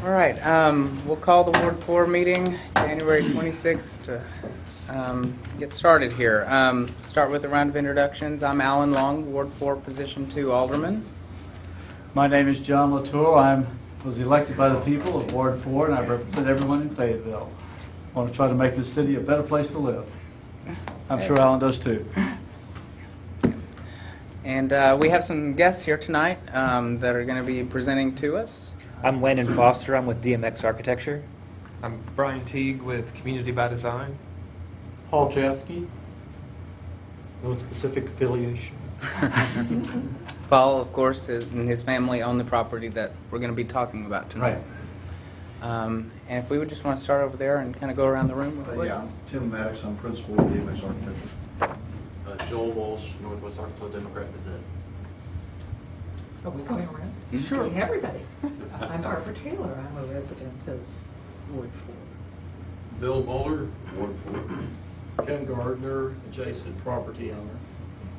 All right, we'll call the Ward 4 meeting, January 26th, to get started here. Start with a round of introductions. I'm Alan Long, Ward 4, Position 2 Alderman. My name is John Latour. I was elected by the people of Ward 4, and I represent everyone in Fayetteville. I want to try to make this city a better place to live. I'm sure Alan does too. And we have some guests here tonight that are going to be presenting to us. I'm Landon Foster. I'm with DMX Architecture. I'm Brian Teague with Community by Design. Paul Chesky. No specific affiliation. Paul, of course, and his family own the property that we're going to be talking about tonight. Right. And if we would just want to start over there and kind of go around the room real quick. Yeah, I'm Tim Maddox. I'm principal of DMX Architecture. Joel Walsh, Northwest Arkansas Democrat Gazette. Are we going around? Sure. Everybody. I'm Barbara Taylor. I'm a resident of Ward 4. Bill Bowler, Ward 4. Ken Gardner, adjacent property owner.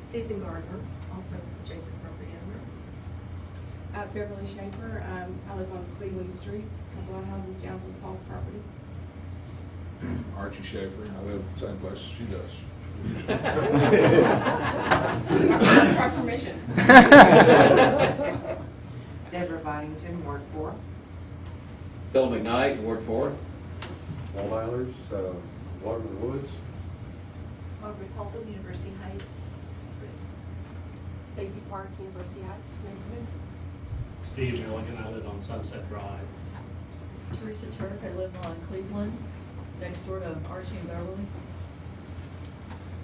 Susan Gardner, also adjacent property owner. Beverly Schaefer, I live on Cleveland Street, a couple of houses down from Paul's property. Archie Schaefer, I live the same place she does. For permission. Deborah Boddington, Ward 4. Phil McKnight, Ward 4. Walt Eilers, Waterman Woods. Margaret Holtham, University Heights. Stacy Park, University Heights neighborhood. Steve Milligan, I live on Sunset Drive. Teresa Turk, I live on Cleveland, next door to Archie and Beverly.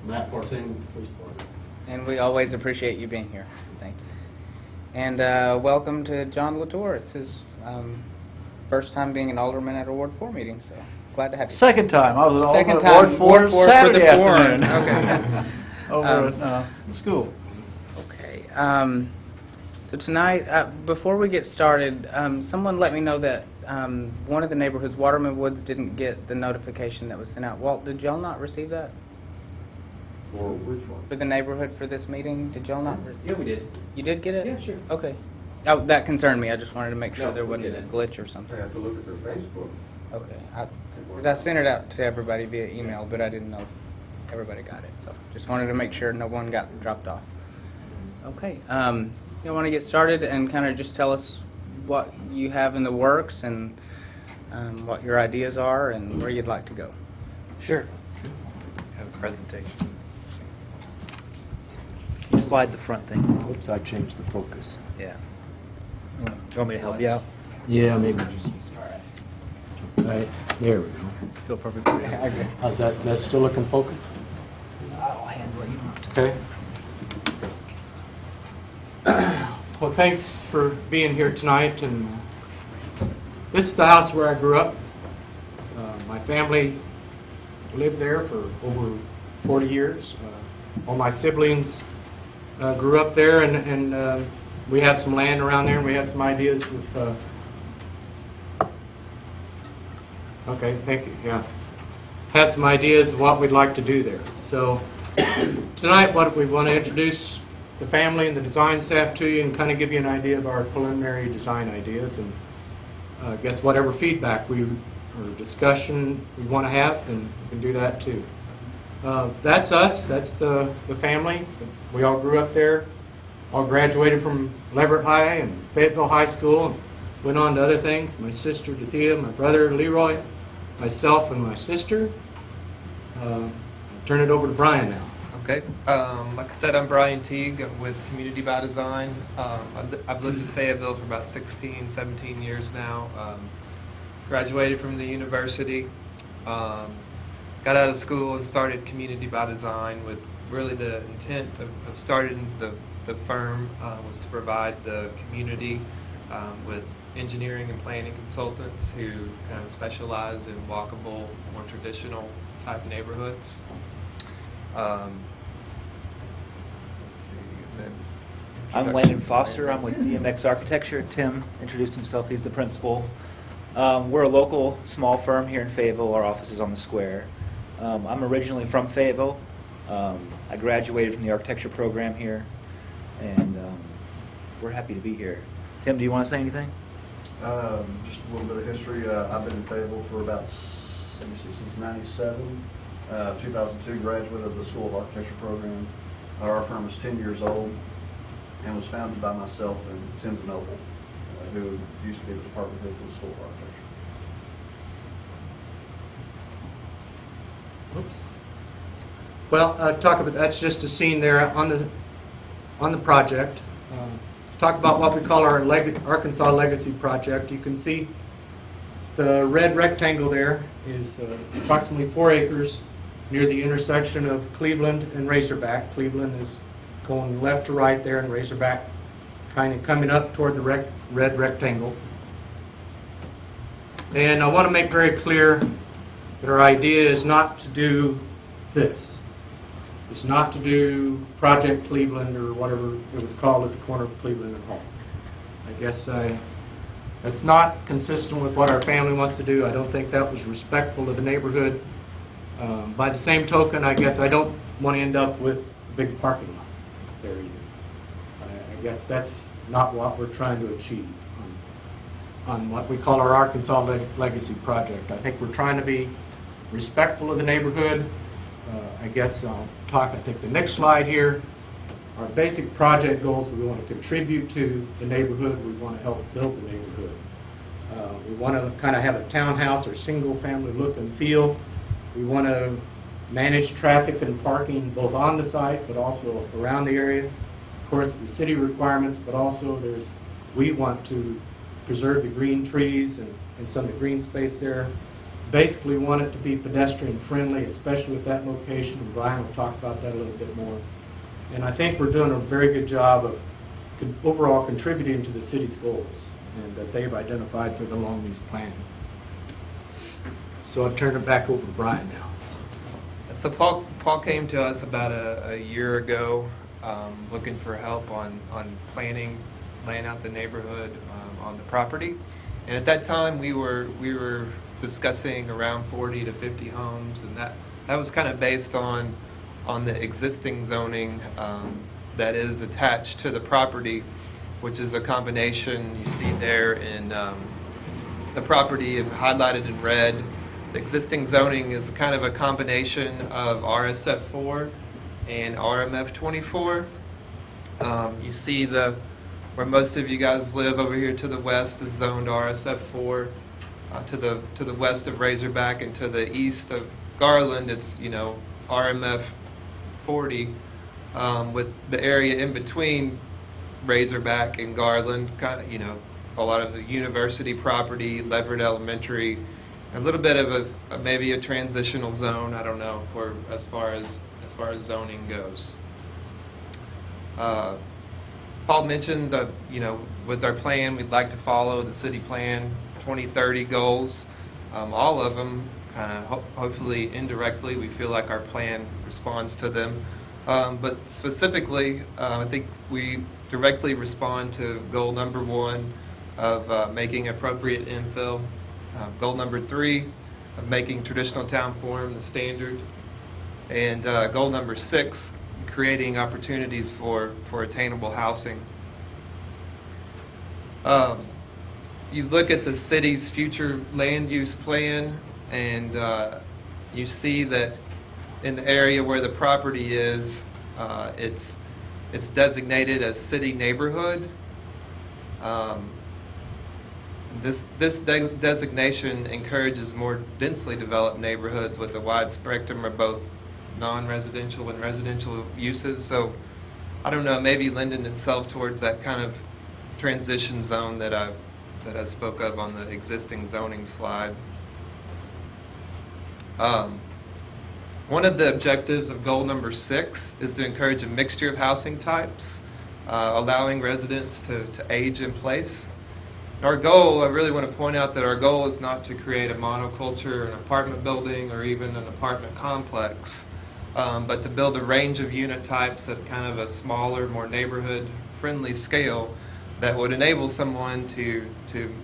Matt Porting, Police Department. And we always appreciate you being here. Thank you. And welcome to John Latour. It's his first time being an alderman at a Ward 4 meeting, so glad to have you. Second time. I was at Second Ward time, 4 Ward 4 Saturday for the forum. afternoon. Okay. Over at the school. Okay. So tonight, before we get started, someone let me know that one of the neighborhoods, Waterman Woods, didn't get the notification that was sent out. Walt, did y'all not receive that? For which one? For the neighborhood for this meeting? Did y'all not? Yeah, we did. You did get it? Yeah, sure. Okay. Oh, that concerned me. I just wanted to make sure No, there we wasn't a didn't. glitch or I something. have to look at their Facebook. Okay. Because I sent it out to everybody via email, but I didn't know if everybody got it. So just wanted to make sure no one got dropped off. Okay. You want to get started and kind of just tell us what you have in the works and what your ideas are and where you'd like to go. Sure. Have a presentation. You slide the front thing. Oops, I changed the focus. Yeah. Do you want me to help you out? Yeah, maybe just. All right, there we go. Feel perfect. How's that? Is that still looking focus? I'll handle it. You don't have to. Okay. Well, thanks for being here tonight. And this is the house where I grew up. My family lived there for over 40 years. All my siblings grew up there, and we have some land around there, and we have some ideas of... Okay, thank you, yeah. Have some ideas of what we'd like to do there. So tonight what we want to introduce the family and the design staff to you and kind of give you an idea of our preliminary design ideas, and I guess whatever feedback or discussion we want to have, then we can do that too. That's us. That's the family. We all grew up there. All graduated from Leverett High and Fayetteville High School. And went on to other things. My sister Dethea, my brother Leroy, myself, and my sister. I'll turn it over to Brian now. Okay. Like I said, I'm Brian Teague. I'm with Community by Design. I've lived in Fayetteville for about 16, 17 years now. Graduated from the university. Got out of school and started Community by Design with really the intent of starting the firm was to provide the community with engineering and planning consultants who kind of specialize in walkable, more traditional type neighborhoods. Let's see. And then I'm Landon Foster. I'm with DMX Architecture. Tim introduced himself. He's the principal. We're a local small firm here in Fayetteville. Our office is on the square. I'm originally from Fayetteville. I graduated from the architecture program here, and we're happy to be here. Tim, do you want to say anything? Just a little bit of history. I've been in Fayetteville for about, let me see, since '97. 2002 graduate of the School of Architecture program. Our firm is 10 years old and was founded by myself and Tim Noble, who used to be the department head for the School of Architecture. Whoops. Well, talk about that's just a scene there on the project. Talk about what we call our Arkansas Legacy Project. You can see the red rectangle there is approximately 4 acres near the intersection of Cleveland and Razorback. Cleveland is going left to right there, and Razorback kind of coming up toward the red rectangle. And I want to make very clear that our idea is not to do this. It's not to do Project Cleveland or whatever it was called at the corner of Cleveland and Hall. I guess that's not consistent with what our family wants to do. I don't think that was respectful of the neighborhood. By the same token, I guess I don't want to end up with a big parking lot there either. I guess that's not what we're trying to achieve on what we call our Arkansas Legacy Project. I think we're trying to be respectful of the neighborhood. I guess I'll talk, I think the next slide here, our basic project goals: we want to contribute to the neighborhood, we want to help build the neighborhood. We want to kind of have a townhouse or single family look and feel. We want to manage traffic and parking both on the site but also around the area. Of course, the city requirements, but also we want to preserve the green trees and some of the green space there. Basically want it to be pedestrian friendly, especially with that location, and Brian will talk about that a little bit more. And I think we're doing a very good job of overall contributing to the city's goals and that they've identified through the long range plan. So I'll turn it back over to Brian now. So Paul came to us about a year ago looking for help on planning, laying out the neighborhood on the property. And at that time we were discussing around 40 to 50 homes, and that was kind of based on the existing zoning that is attached to the property, which is a combination you see there in the property highlighted in red. The existing zoning is kind of a combination of RSF4 and RMF 24. You see where most of you guys live over here to the west is zoned RSF4. To the west of Razorback and to the east of Garland, it's RMF 40, with the area in between Razorback and Garland, kind of a lot of the university property, Leverett Elementary, a little bit of maybe a transitional zone. I don't know for as far as zoning goes. Paul mentioned that with our plan, we'd like to follow the city plan 2030 goals. All of them kind of hopefully indirectly we feel like our plan responds to them. But specifically, I think we directly respond to goal number 1 of making appropriate infill. Goal number 3 of making traditional town form the standard. And goal number 6, creating opportunities for attainable housing. You look at the city's future land use plan, and you see that in the area where the property is, it's designated as city neighborhood. This designation encourages more densely developed neighborhoods with a wide spectrum of both non-residential and residential uses. So I don't know, maybe lending itself towards that kind of transition zone that I spoke of on the existing zoning slide. One of the objectives of goal number 6 is to encourage a mixture of housing types, allowing residents to age in place. Our goal, I really want to point out that our goal is not to create a monoculture, an apartment building, or even an apartment complex, but to build a range of unit types at kind of a smaller, more neighborhood-friendly scale that would enable someone to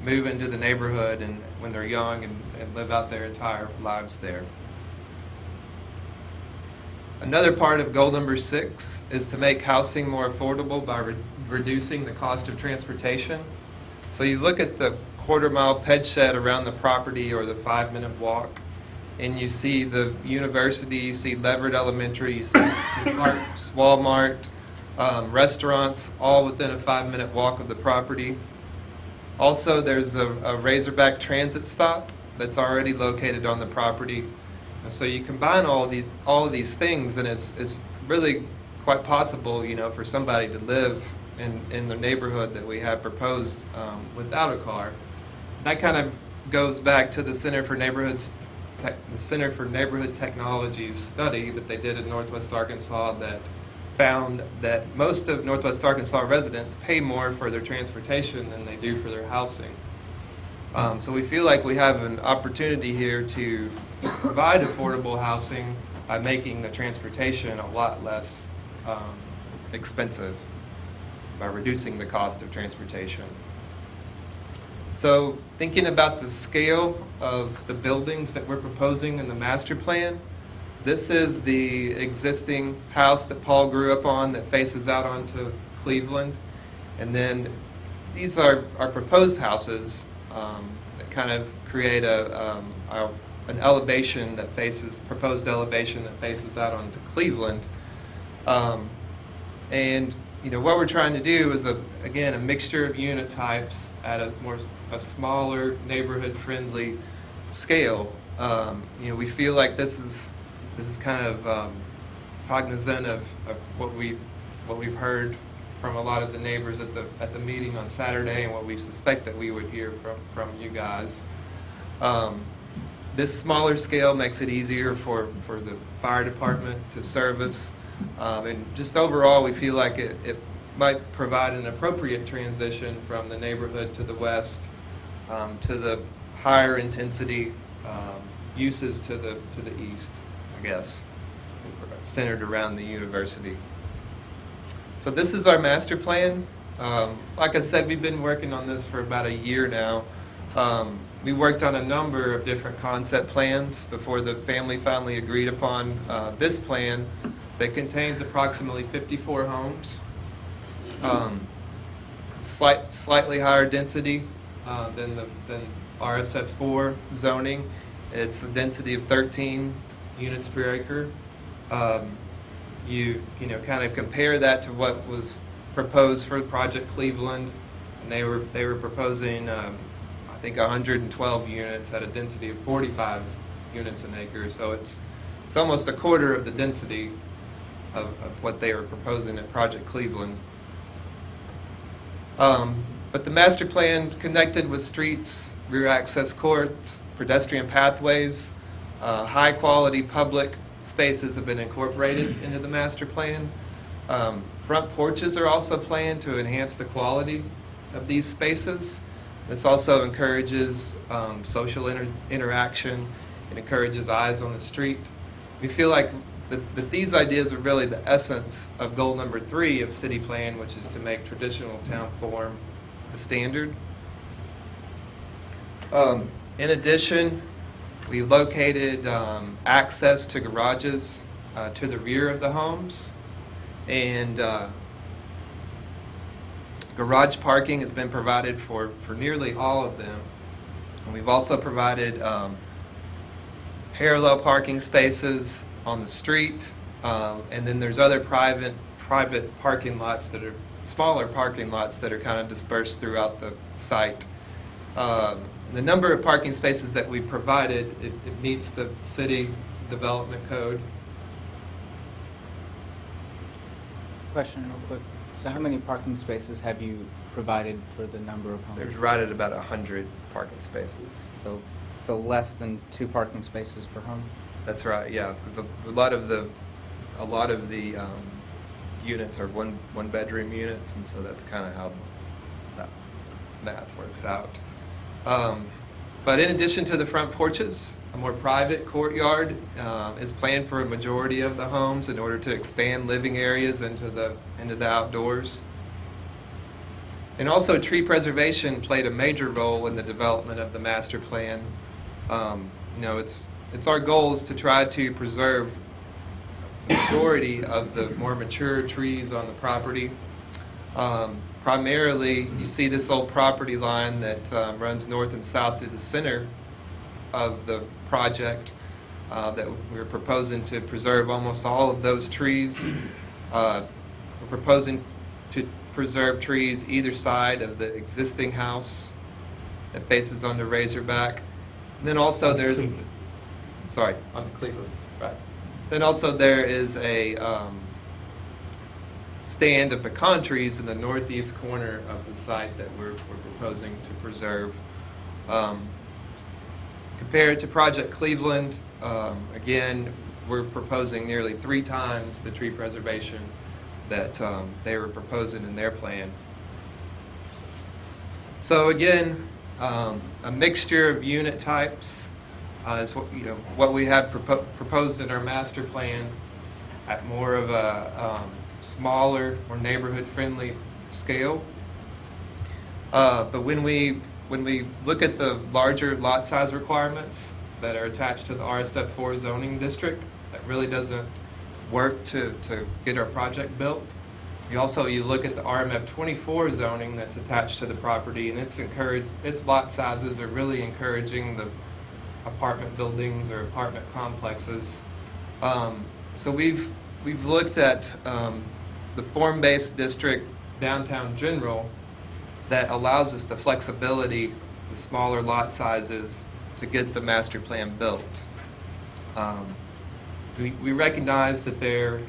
move into the neighborhood and when they're young and live out their entire lives there. Another part of goal number 6 is to make housing more affordable by reducing the cost of transportation. So you look at the quarter-mile ped shed around the property, or the 5-minute walk. And you see the university, you see Leverett Elementary, you see Clark's, Walmart, restaurants, all within a 5-minute walk of the property. Also, there's a Razorback transit stop that's already located on the property. So you combine all of these things, and it's really quite possible, for somebody to live in the neighborhood that we have proposed without a car. That kind of goes back to the Center for Neighborhood Technologies study that they did in Northwest Arkansas that found that most of Northwest Arkansas residents pay more for their transportation than they do for their housing. So we feel like we have an opportunity here to provide affordable housing by making the transportation a lot less expensive, by reducing the cost of transportation. So thinking about the scale of the buildings that we're proposing in the master plan, this is the existing house that Paul grew up on that faces out onto Cleveland. And then these are our proposed houses that kind of create an elevation that proposed elevation that faces out onto Cleveland. And what we're trying to do is, again, a mixture of unit types at a smaller, neighborhood-friendly scale. We feel like this is kind of cognizant of what we've heard from a lot of the neighbors at the meeting on Saturday, and what we suspect that we would hear from you guys. This smaller scale makes it easier for the fire department to service. And just overall, we feel like it might provide an appropriate transition from the neighborhood to the west to the higher intensity uses to the east, I guess, centered around the university. So this is our master plan. Like I said, we've been working on this for about a year now. We worked on a number of different concept plans before the family finally agreed upon this plan that contains approximately 54 homes, slightly higher density than RSF4 zoning. It's a density of 13 units per acre. You kind of compare that to what was proposed for Project Cleveland, and they were proposing I think 112 units at a density of 45 units an acre. So it's almost a quarter of the density of what they were proposing at Project Cleveland. But the master plan connected with streets, rear access courts, pedestrian pathways, high quality public spaces have been incorporated into the master plan. Front porches are also planned to enhance the quality of these spaces. This also encourages social interaction. It encourages eyes on the street. We feel like that these ideas are really the essence of goal number 3 of city plan, which is to make traditional town form the standard. In addition, we located access to garages to the rear of the homes, and garage parking has been provided for nearly all of them. And we've also provided parallel parking spaces on the street, and then there's other private parking lots that are smaller parking lots that are kind of dispersed throughout the site. The number of parking spaces that we provided, it meets the city development code. Question real quick. So how many parking spaces have you provided for the number of homes? There's right at about 100 parking spaces. So less than 2 parking spaces per home? That's right, yeah, because a lot of the units are one bedroom units, and so that's kind of how that works out. But in addition to the front porches, a more private courtyard is planned for a majority of the homes in order to expand living areas into the outdoors. And also, tree preservation played a major role in the development of the master plan. It's our goal is to try to preserve the majority of the more mature trees on the property. Primarily, you see this old property line that runs north and south through the center of the project that we're proposing to preserve almost all of those trees. We're proposing to preserve trees either side of the existing house that faces onto Razorback. And then also there's, sorry, onto Cleveland, right. Then also there is a stand of pecan trees in the northeast corner of the site that we're proposing to preserve. Compared to Project Cleveland, again, we're proposing nearly 3 times the tree preservation that they were proposing in their plan. So again, a mixture of unit types is what we have proposed in our master plan at more of a smaller, more neighborhood-friendly scale. But when we look at the larger lot size requirements that are attached to the RSF4 zoning district, that really doesn't work to get our project built. You look at the RMF 24 zoning that's attached to the property, and its lot sizes are really encouraging the apartment buildings or apartment complexes. So we've looked at the form-based district downtown general that allows us the flexibility, the smaller lot sizes to get the master plan built. We recognize that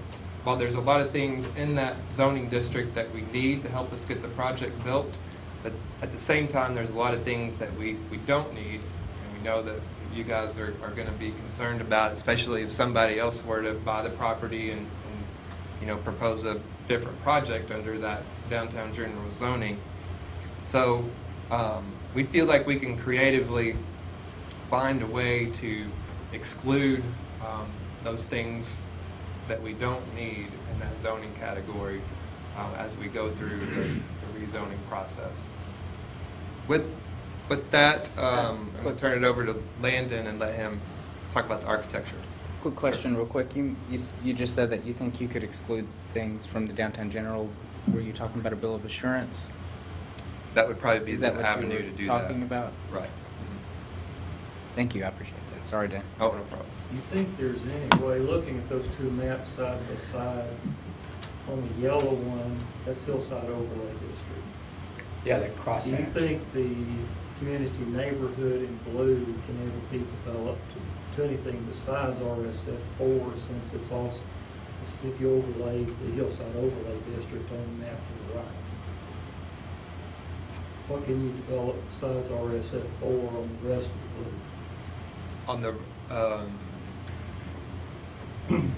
while there's a lot of things in that zoning district that we need to help us get the project built, but at the same time there's a lot of things that we don't need, and we know that you guys are going to be concerned about, especially if somebody else were to buy the property and propose a different project under that downtown general zoning. So we feel like we can creatively find a way to exclude those things that we don't need in that zoning category as we go through the rezoning process. With that, I'm going to turn it over to Landon and let him talk about the architecture. Quick question, real quick. You just said that you think you could exclude things from the downtown general. Were you talking about a bill of assurance? That would probably be Is the that what avenue you to were do talking that. about? Right. Thank you. I appreciate that. Sorry, Dan. Oh, no problem. Do you think there's any way, looking at those 2 maps side by side, on the yellow one, that's Hillside Overlay District. Yeah, that cross Do you think the community neighborhood in blue can ever be developed to anything besides RSF4, since it's also, if you overlay the Hillside Overlay District on the map to the right? What can you develop besides RSF4 on the rest of the blue? On the, let's see.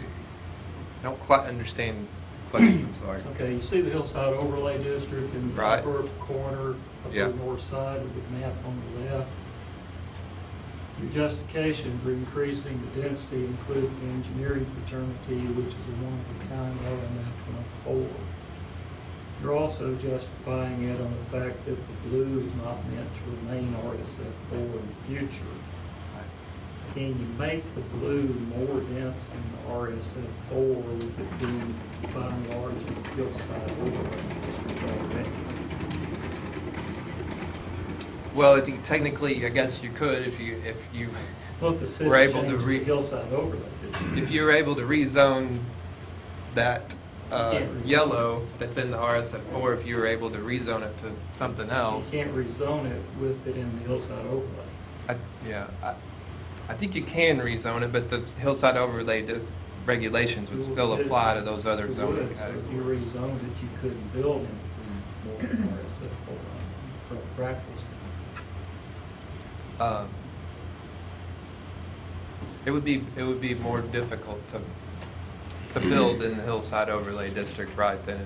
I don't quite understand the question, I'm sorry. Okay, you see the Hillside Overlay District in the Right. upper corner, Yeah. upper north side of the map on the left. Your justification for increasing the density includes the engineering fraternity, which is a one-of-a-kind RMF 24. You're also justifying it on the fact that the blue is not meant to remain RSF4 in the future. Can you make the blue more dense than the RSF4 with it being by and large a hillside overlay district already? Well, technically, I guess you could if you Well, if the city were able to changed the hillside overlay district. if you were able to rezone that can't rezone yellow that's in the RSF4, if you were able to rezone it to something You else. can't rezone it with it in the hillside overlay. I think you can rezone it, but the hillside overlay regulations would still apply to those other It zoning would, so if you categories. rezoned it, you couldn't build anything more than RSF4 from a practical standpoint. It would be more difficult to build in the hillside overlay district, right, than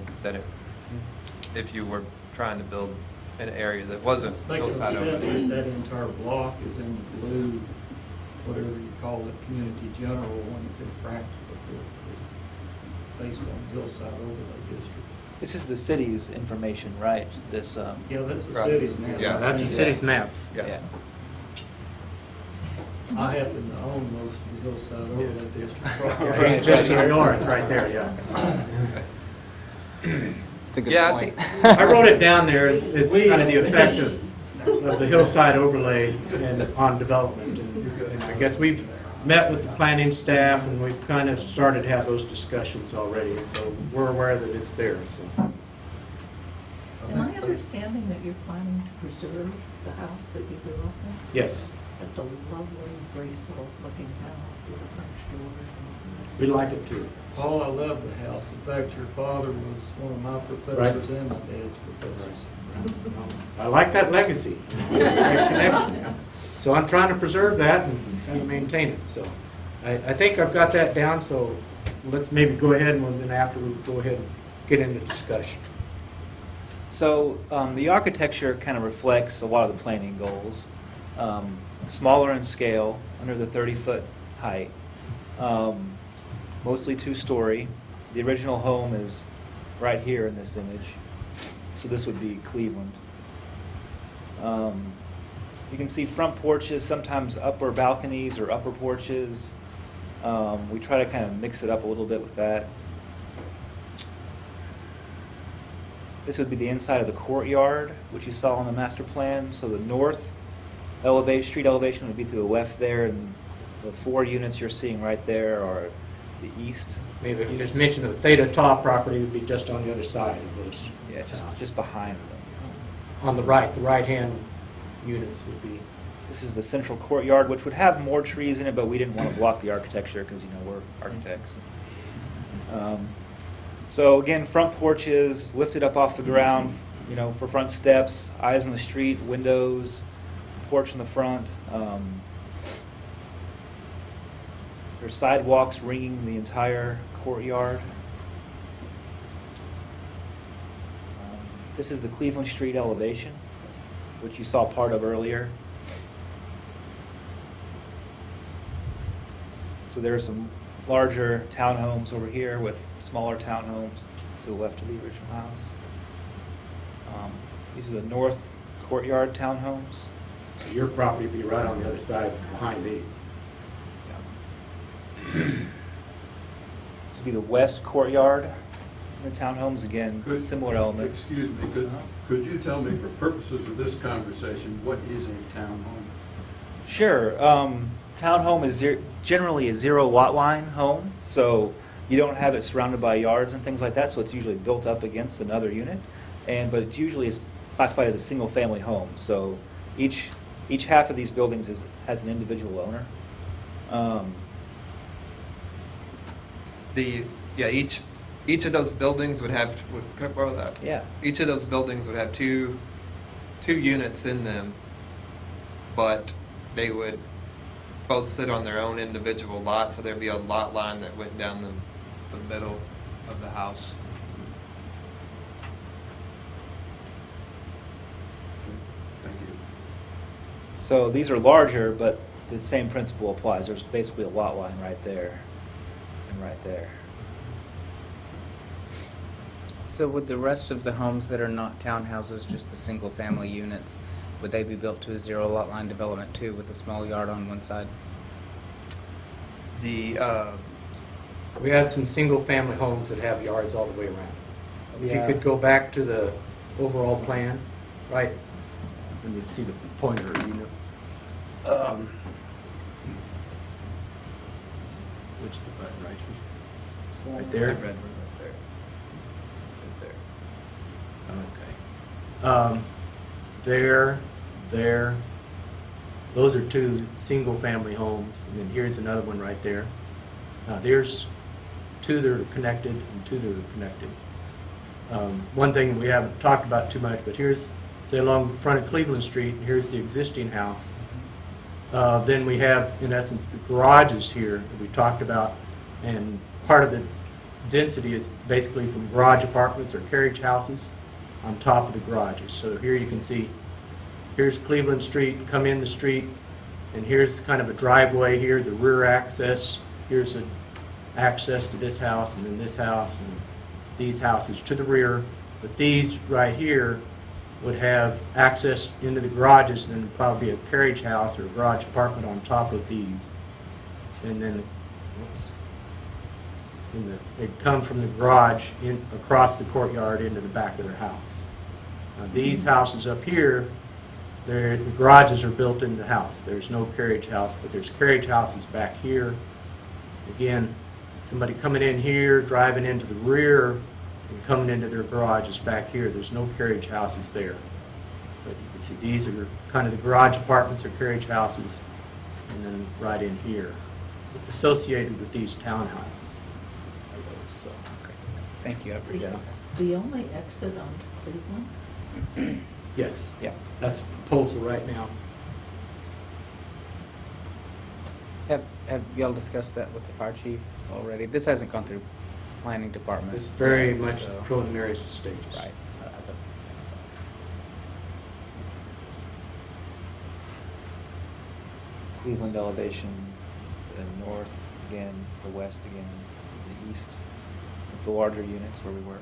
if you were trying to build an area that wasn't It makes no hillside sense overlay. that that entire block is in the blue, whatever you call it, community general, when it's impractical based on the hillside overlay district. This is the city's information, right? This, Yeah, that's the Right. city's map. Yeah, That's the city's maps. Yeah. I happen to own most of the hillside overlay district. Just to the north, right there, yeah. a good Yeah, I point. I wrote it down there as kind of the effect of the hillside overlay and on development. And I guess we've met with the planning staff and we've kind of started to have those discussions already. So we're aware that it's there. So Am I understanding that you're planning to preserve the house that you grew up in? yes, That's a lovely, graceful looking house with the French doors and we like it too. Oh, I love the house. In fact, your father was one of my professors and my dad's professors. I like that legacy, that connection. So I'm trying to preserve that and kind of maintain it. So I think I've got that down. So let's maybe go ahead and then after we go ahead and get into discussion. So the architecture kind of reflects a lot of the planning goals. Smaller in scale, under the 30-foot height. Mostly two-story. The original home is right here in this image. So this would be Cleveland. You can see front porches, sometimes upper balconies or upper porches. We try to kind of mix it up a little bit with that. This would be the inside of the courtyard, which you saw on the master plan. So the north street elevation would be to the left there, and the 4 units you're seeing right there are the east. Maybe we just mention the Theta Top property would be just on the other side of those. Yeah, it's houses. just behind them. On the right-hand units would be. This is the central courtyard, which would have more trees in it, but we didn't want to block the architecture because, you know, we're architects. So again, front porches lifted up off the ground, you know, for front steps, eyes on the street, windows, porch in the front. There's sidewalks ringing the entire courtyard. This is the Cleveland Street elevation, which you saw part of earlier. So there are some larger townhomes over here with smaller townhomes to the left of the original house. These are the north courtyard townhomes. Your property would be right on the other side behind these. This would be the west courtyard. The townhomes, again, similar elements. Excuse me, could you tell me, for purposes of this conversation, what is a townhome? Sure. Townhome is generally a 0 lot line home, so you don't have it surrounded by yards and things like that, so it's usually built up against another unit, but it usually is classified as a single family home. So each half of these buildings has an individual owner. Each of those buildings would have. Can I borrow that? Yeah. Each of those buildings would have two units in them, but they would both sit on their own individual lot. So there'd be a lot line that went down the middle of the house. Thank you. So these are larger, but the same principle applies. There's basically a lot line right there and right there. So would the rest of the homes that are not townhouses, just the single-family units, would they be built to a 0 lot line development too, with a small yard on one side? We have some single-family homes that have yards all the way around. If you Yeah. could go back to the overall plan, right, and you'd see the pointer, you know. Which the button right here? It's the one Right with there? The red one right there. Right there. There. Those are 2 single-family homes, and then here's another one right there. Now, there's 2 that are connected and 2 that are connected. One thing that we haven't talked about too much, but here's, say, along the front of Cleveland Street, here's the existing house. Then we have, in essence, the garages here that we talked about, and part of the density is basically from garage apartments or carriage houses on top of the garages. So here you can see, here's Cleveland Street, come in the street, and here's kind of a driveway here, the rear access. Here's an access to this house, and then this house, and these houses to the rear. But these right here would have access into the garages, and then probably a carriage house or a garage apartment on top of these. And then, whoops. they'd come from the garage across the courtyard into the back of their house. These houses up here, the garages are built in the house. There's no carriage house, but there's carriage houses back here. Again, somebody coming in here, driving into the rear, and coming into their garages back here. There's no carriage houses there. But you can see these are kind of the garage apartments or carriage houses, and then right in here, associated with these townhouses. So, Thank you, I appreciate it. Is the only exit onto Cleveland? yes, Yeah. that's the proposal right now. Have y'all discussed that with the fire chief already? This hasn't gone through planning department. It's very yet, much so- preliminary stages. Right. Cleveland elevation, the north again, the west again, the east, with the larger units where we were.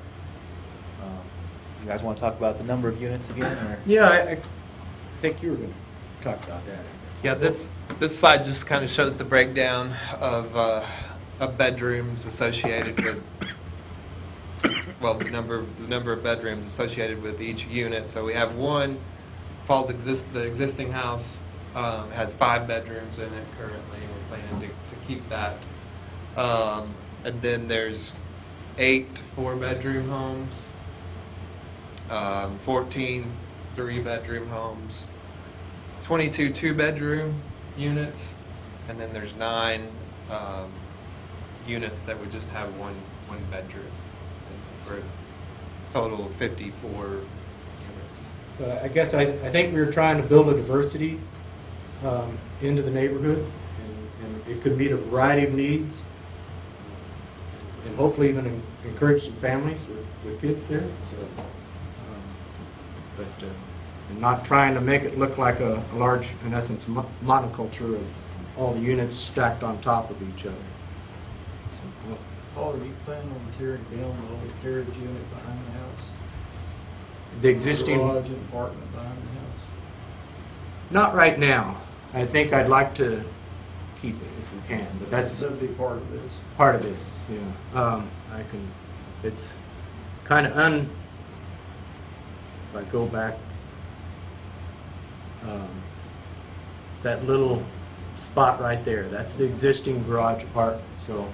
You guys want to talk about the number of units again? Or? Yeah, I think you were going to talk about that. I guess. Yeah, this slide just kind of shows the breakdown of bedrooms associated with, well, the number of bedrooms associated with each unit. So we have one, the existing house has 5 bedrooms in it currently. We're planning to keep that. And then there's 8 4-bedroom homes, 14 3-bedroom homes, 22 2-bedroom units, and then there's 9 units that would just have one bedroom, for a total of 54 units. So I guess I think we were trying to build a diversity into the neighborhood, and it could meet a variety of needs, and hopefully even encourage some families with kids there. So, and not trying to make it look like a large, in essence, monoculture of all the units stacked on top of each other. So, Paul, are you planning on tearing down the old carriage unit behind the house? the existing. Garage and apartment behind the house? Not right now. I think I'd like to keep it if we can, but that's That'd be part of this. part of this, yeah. It's kind of if I go back, it's that little spot right there. That's the existing garage apartment. So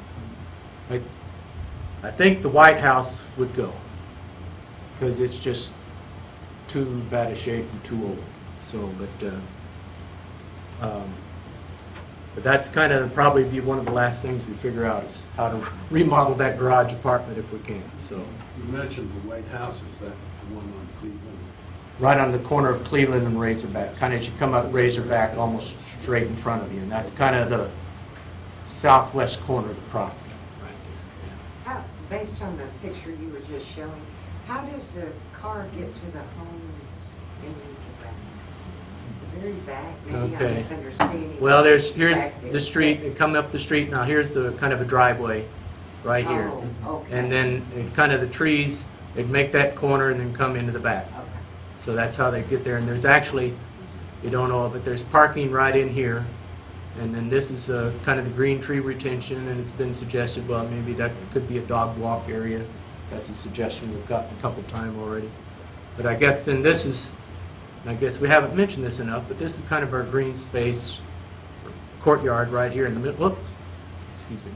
I think the White House would go because it's just too bad a shape and too old. So, but that's kind of probably be one of the last things we figure out is how to remodel that garage apartment if we can. So, You mentioned the White House, is that the one on Cleveland? right on the corner of Cleveland and Razorback, kind of as you come up Razorback, almost straight in front of you, and that's kind of the southwest corner of the property. Right there. How, based on the picture you were just showing, how does a car get to the homes in the back? The very back, maybe I'm Okay. misunderstanding. Well, here's Back there. the street, come up the street, now here's the kind of a driveway right here. Oh, okay. And then kind of the trees, they'd make that corner and then come into the back. Okay. So that's how they get there. And there's actually, you don't know, but there's parking right in here. And then this is kind of the green tree retention, and it's been suggested, well, maybe that could be a dog walk area. That's a suggestion we've gotten a couple times already. But I guess then this is, I guess we haven't mentioned this enough, but this is kind of our green space courtyard right here in the middle. Whoops, excuse me.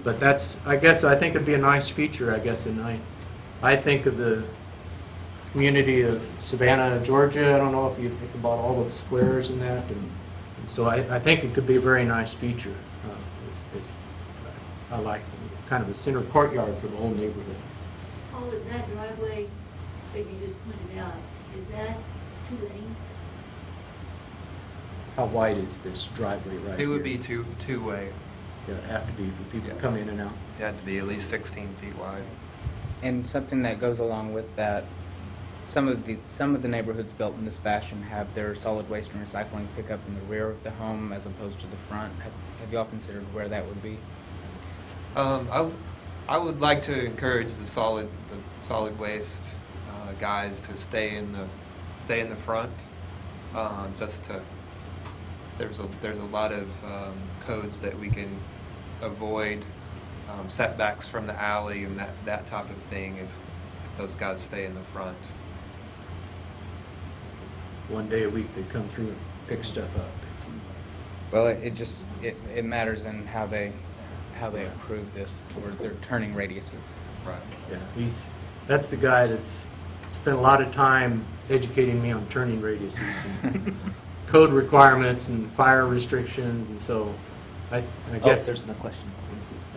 But that's, I guess, I think it'd be a nice feature, I guess, and I think of the community of Savannah, Georgia. I don't know if you think about all the squares and that, and so I think it could be a very nice feature. I like kind of a center courtyard for the whole neighborhood. Paul, is that driveway that you just pointed out, is that 2 lane? How wide is this driveway right here? It would be two-way. Yeah, it'd have to be for people to come in and out. It had to be at least 16 feet wide. And something that goes along with that, some of the neighborhoods built in this fashion have their solid waste and recycling pickup in the rear of the home as opposed to the front. Have y'all considered where that would be? I would like to encourage the solid waste guys to stay in the front. There's a lot of codes that we can avoid setbacks from the alley and that type of thing if those guys stay in the front. One day a week they come through and pick stuff up. Well, it matters in how they approve this toward their turning radiuses. Right. Yeah, that's the guy that's spent a lot of time educating me on turning radiuses and code requirements and fire restrictions, and so I guess there's no question.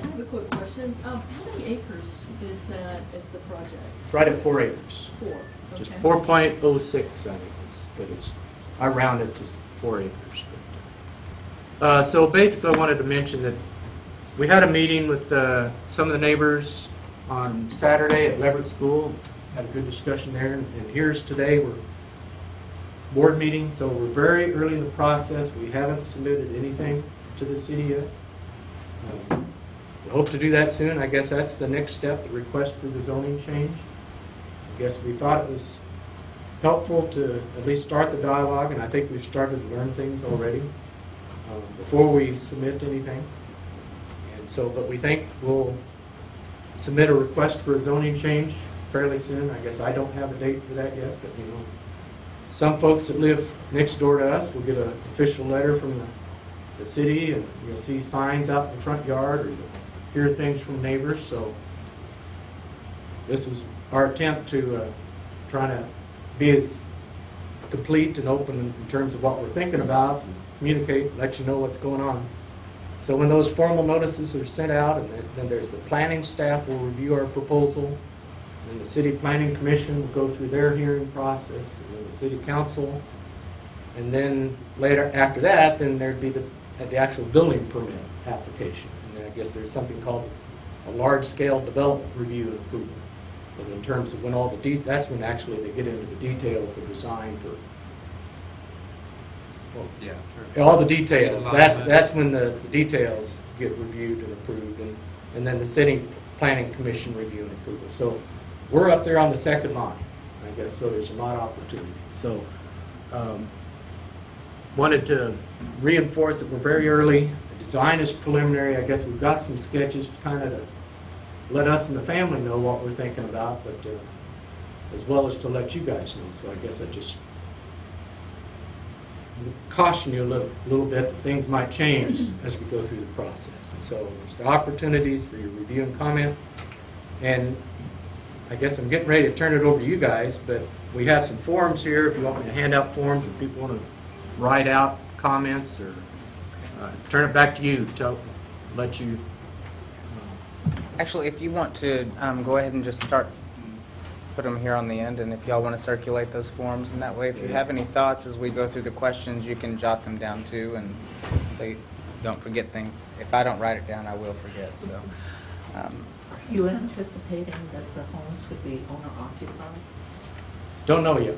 I have a quick question. How many acres is the project? right at 4 acres. 4. Just Okay. 4.06, I think, but I round it to 4 acres. So basically, I wanted to mention that we had a meeting with some of the neighbors on Saturday at Leverett School. Had a good discussion there, and here's today. We're board meeting, so we're very early in the process. We haven't submitted anything to the city yet. We hope to do that soon. I guess that's the next step, the request for the zoning change. I guess we thought it was helpful to at least start the dialogue, and I think we've started to learn things already before we submit anything. And so, but we think we'll submit a request for a zoning change fairly soon. I guess I don't have a date for that yet, but some folks that live next door to us will get an official letter from the city, and you'll see signs out in the front yard, or you'll hear things from neighbors. So this is our attempt to try to be as complete and open in terms of what we're thinking about, and communicate, let you know what's going on. So when those formal notices are sent out, and then there's the planning staff will review our proposal, and the city planning commission will go through their hearing process, and then the city council, and then later after that, then there'd be the actual building permit application. And then I guess there's something called a large-scale development review and approval. But in terms of when all the that's when actually they get into the details of design for. Well, Yeah. all the details. That's when the details get reviewed and approved, and then the city planning commission review and approval. So we're up there on the second line, I guess. So there's a lot of opportunities. So wanted to reinforce that we're very early. The design is preliminary. I guess we've got some sketches to kind of let us and the family know what we're thinking about, but as well as to let you guys know. So I guess I just caution you a little bit that things might change as we go through the process. And so there's the opportunities for your review and comment. And I guess I'm getting ready to turn it over to you guys, but we have some forms here if you want me to hand out forms if people want to write out comments, or turn it back to you to let you. Actually, if you want to go ahead and just put them here on the end, and if y'all want to circulate those forms, and that way if you have any thoughts as we go through the questions, you can jot them down too, and so you don't forget things. If I don't write it down, I will forget. So, Are you anticipating that the homes would be owner occupied? Don't know yet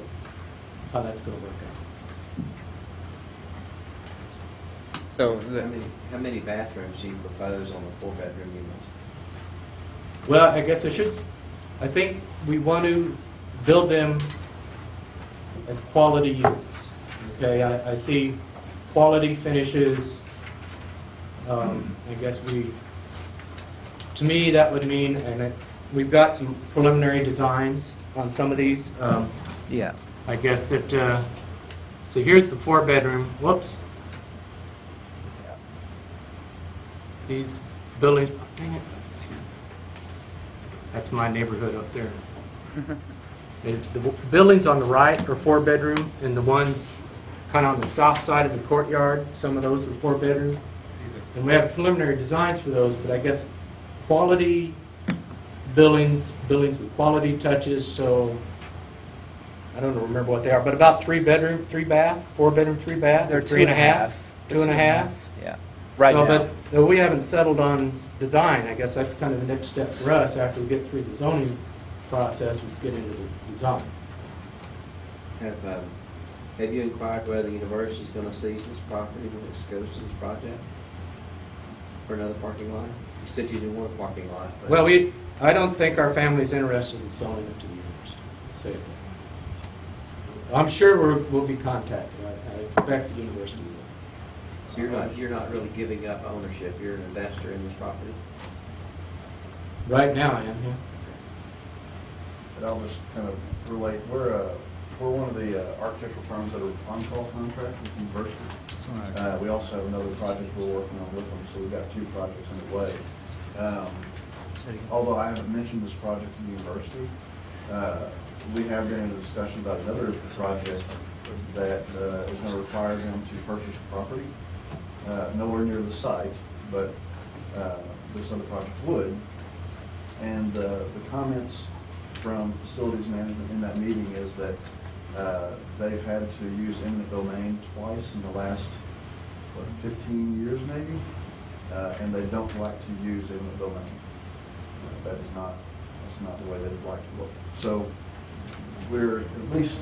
how that's going to work out. So how many bathrooms do you propose on the 4-bedroom units? Well, I guess I think we want to build them as quality units. Okay, I see quality finishes. I guess to me that would mean, and we've got some preliminary designs on some of these. Yeah. I guess that, so here's the 4-bedroom, whoops. These buildings, oh, dang it. That's my neighborhood up there. The buildings on the right are 4-bedroom, and the ones kind of on the south side of the courtyard, some of those are 4-bedroom. And we have preliminary designs for those, but I guess quality buildings with quality touches, so I don't remember what they are, but about 3-bedroom, 3-bath, 4-bedroom, 3-bath. They're 3.5, 2.5. Yeah. Right so, now. But we haven't settled on design. I guess that's kind of the next step for us after we get through the zoning process, is get into the design. Have you inquired whether the university is going to seize this property when it goes to this project for another parking lot? You said you didn't want a parking lot. But Well, I don't think our family's interested in selling it to the university. Say it that way. I'm sure we'll be contacted. I expect the university will. So you're not really giving up ownership, you're an investor in this property? Right now I am, yeah. And I'll just kind of relate, we're one of the architectural firms that are on-call contract with the university. We also have another project we're working on with them, so we've got 2 projects underway. Although I haven't mentioned this project to the university, we have been in a discussion about another project that is going to require them to purchase property, nowhere near the site, but this other project would. And the comments from facilities management in that meeting is that they've had to use eminent domain twice in the last, 15 years maybe, and they don't like to use eminent domain. That's not the way they'd like to look. So we're at least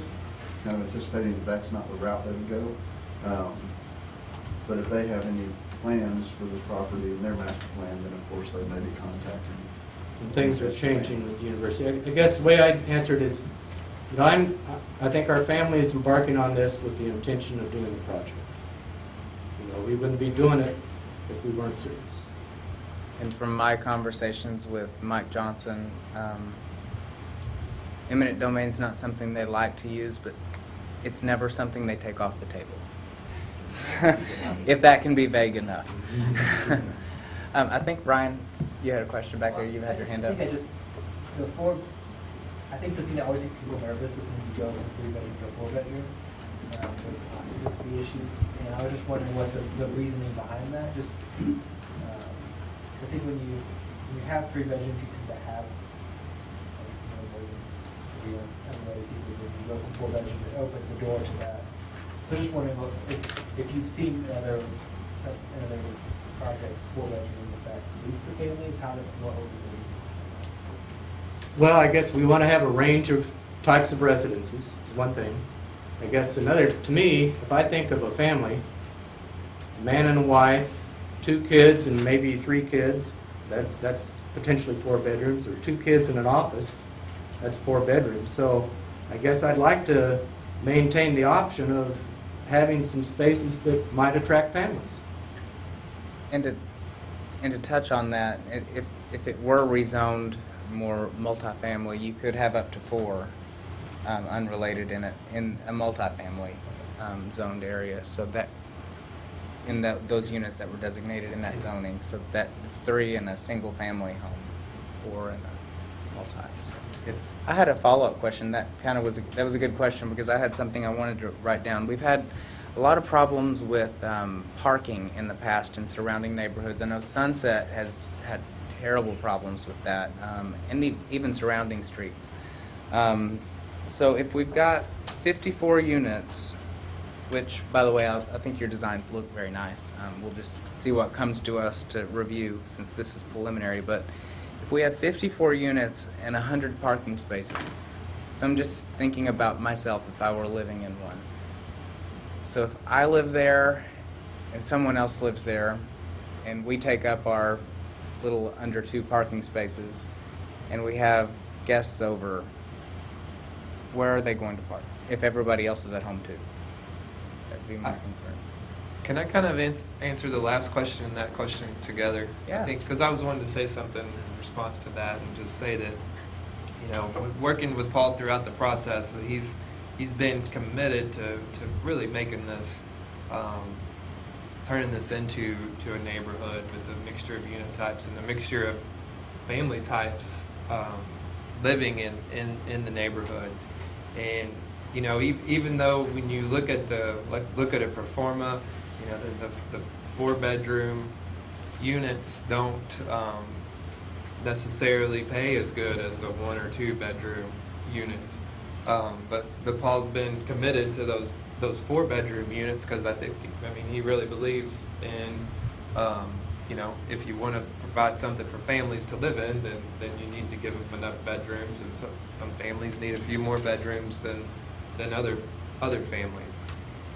kind of anticipating that that's not the route they would go. But if they have any plans for this property in their master plan, then of course they may be contacted. And things are changing with the university. I guess the way I answered is, I think our family is embarking on this with the intention of doing the project. We wouldn't be doing it if we weren't serious. And from my conversations with Mike Johnson, eminent domain's not something they like to use, but it's never something they take off the table. If that can be vague enough. I think, Ryan, you had a question back there. You had your hand up. I think the thing that always makes people nervous is when you go from 3-bedroom to 4-bedroom. With the issues, and I was just wondering what the reasoning behind that. Just, I think when you have 3 bedrooms, you tend to have more than 3 other people. When you go from 4 bedrooms, it opens the door to that. So just wondering if you've seen other projects 4-bedroom, if that leads to families, what was the reason? Well, I guess we want to have a range of types of residences, is one thing. I guess another, to me, if I think of a family, a man and a wife, 2 kids and maybe 3 kids, that's potentially 4 bedrooms, or 2 kids in an office, that's 4 bedrooms. So I guess I'd like to maintain the option of having some spaces that might attract families. And to touch on that, if it were rezoned more multifamily, you could have up to 4 unrelated in a multifamily zoned area. So that in those units that were designated in that zoning, so that it's 3 in a single family home, 4 in a multi. I had a follow-up question. That was a good question, because I had something I wanted to write down. We've had a lot of problems with parking in the past in surrounding neighborhoods. I know Sunset has had terrible problems with that, and even surrounding streets. So if we've got 54 units, which, by the way, I think your designs look very nice. We'll just see what comes to us to review, since this is preliminary. But if we have 54 units and 100 parking spaces, so I'm just thinking about myself if I were living in one. So if I live there and someone else lives there, and we take up our little under 2 parking spaces, and we have guests over, where are they going to park if everybody else is at home too? That'd be my concern. Can I kind of answer the last question and that question together? Yeah. I think, because I was wanting to say something in response to that, and just say that, with working with Paul throughout the process, that he's been committed to really making this, turning this into a neighborhood with a mixture of unit types and a mixture of family types living in the neighborhood. And even though when you look at a pro forma, the 4-bedroom units don't necessarily pay as good as a 1 or 2-bedroom unit. But Paul's been committed to those 4-bedroom units, because he really believes in, if you want to provide something for families to live in, then you need to give them enough bedrooms, and some families need a few more bedrooms than other families.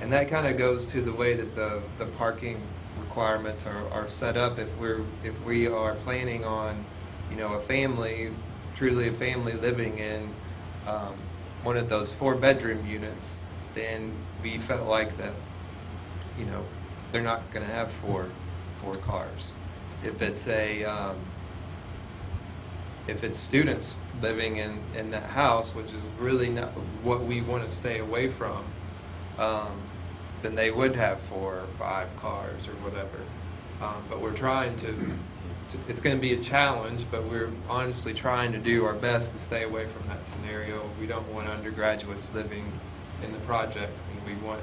And that kind of goes to the way that the parking requirements are set up. If we are planning on, a family, truly a family living in one of those 4-bedroom units, then we felt like that, they're not going to have four cars. If it's if it's students living in that house, which is really not what we want to stay away from, then they would have 4 or 5 cars or whatever. But we're trying to it's going to be a challenge, but we're honestly trying to do our best to stay away from that scenario. We don't want undergraduates living in the project. I mean, we want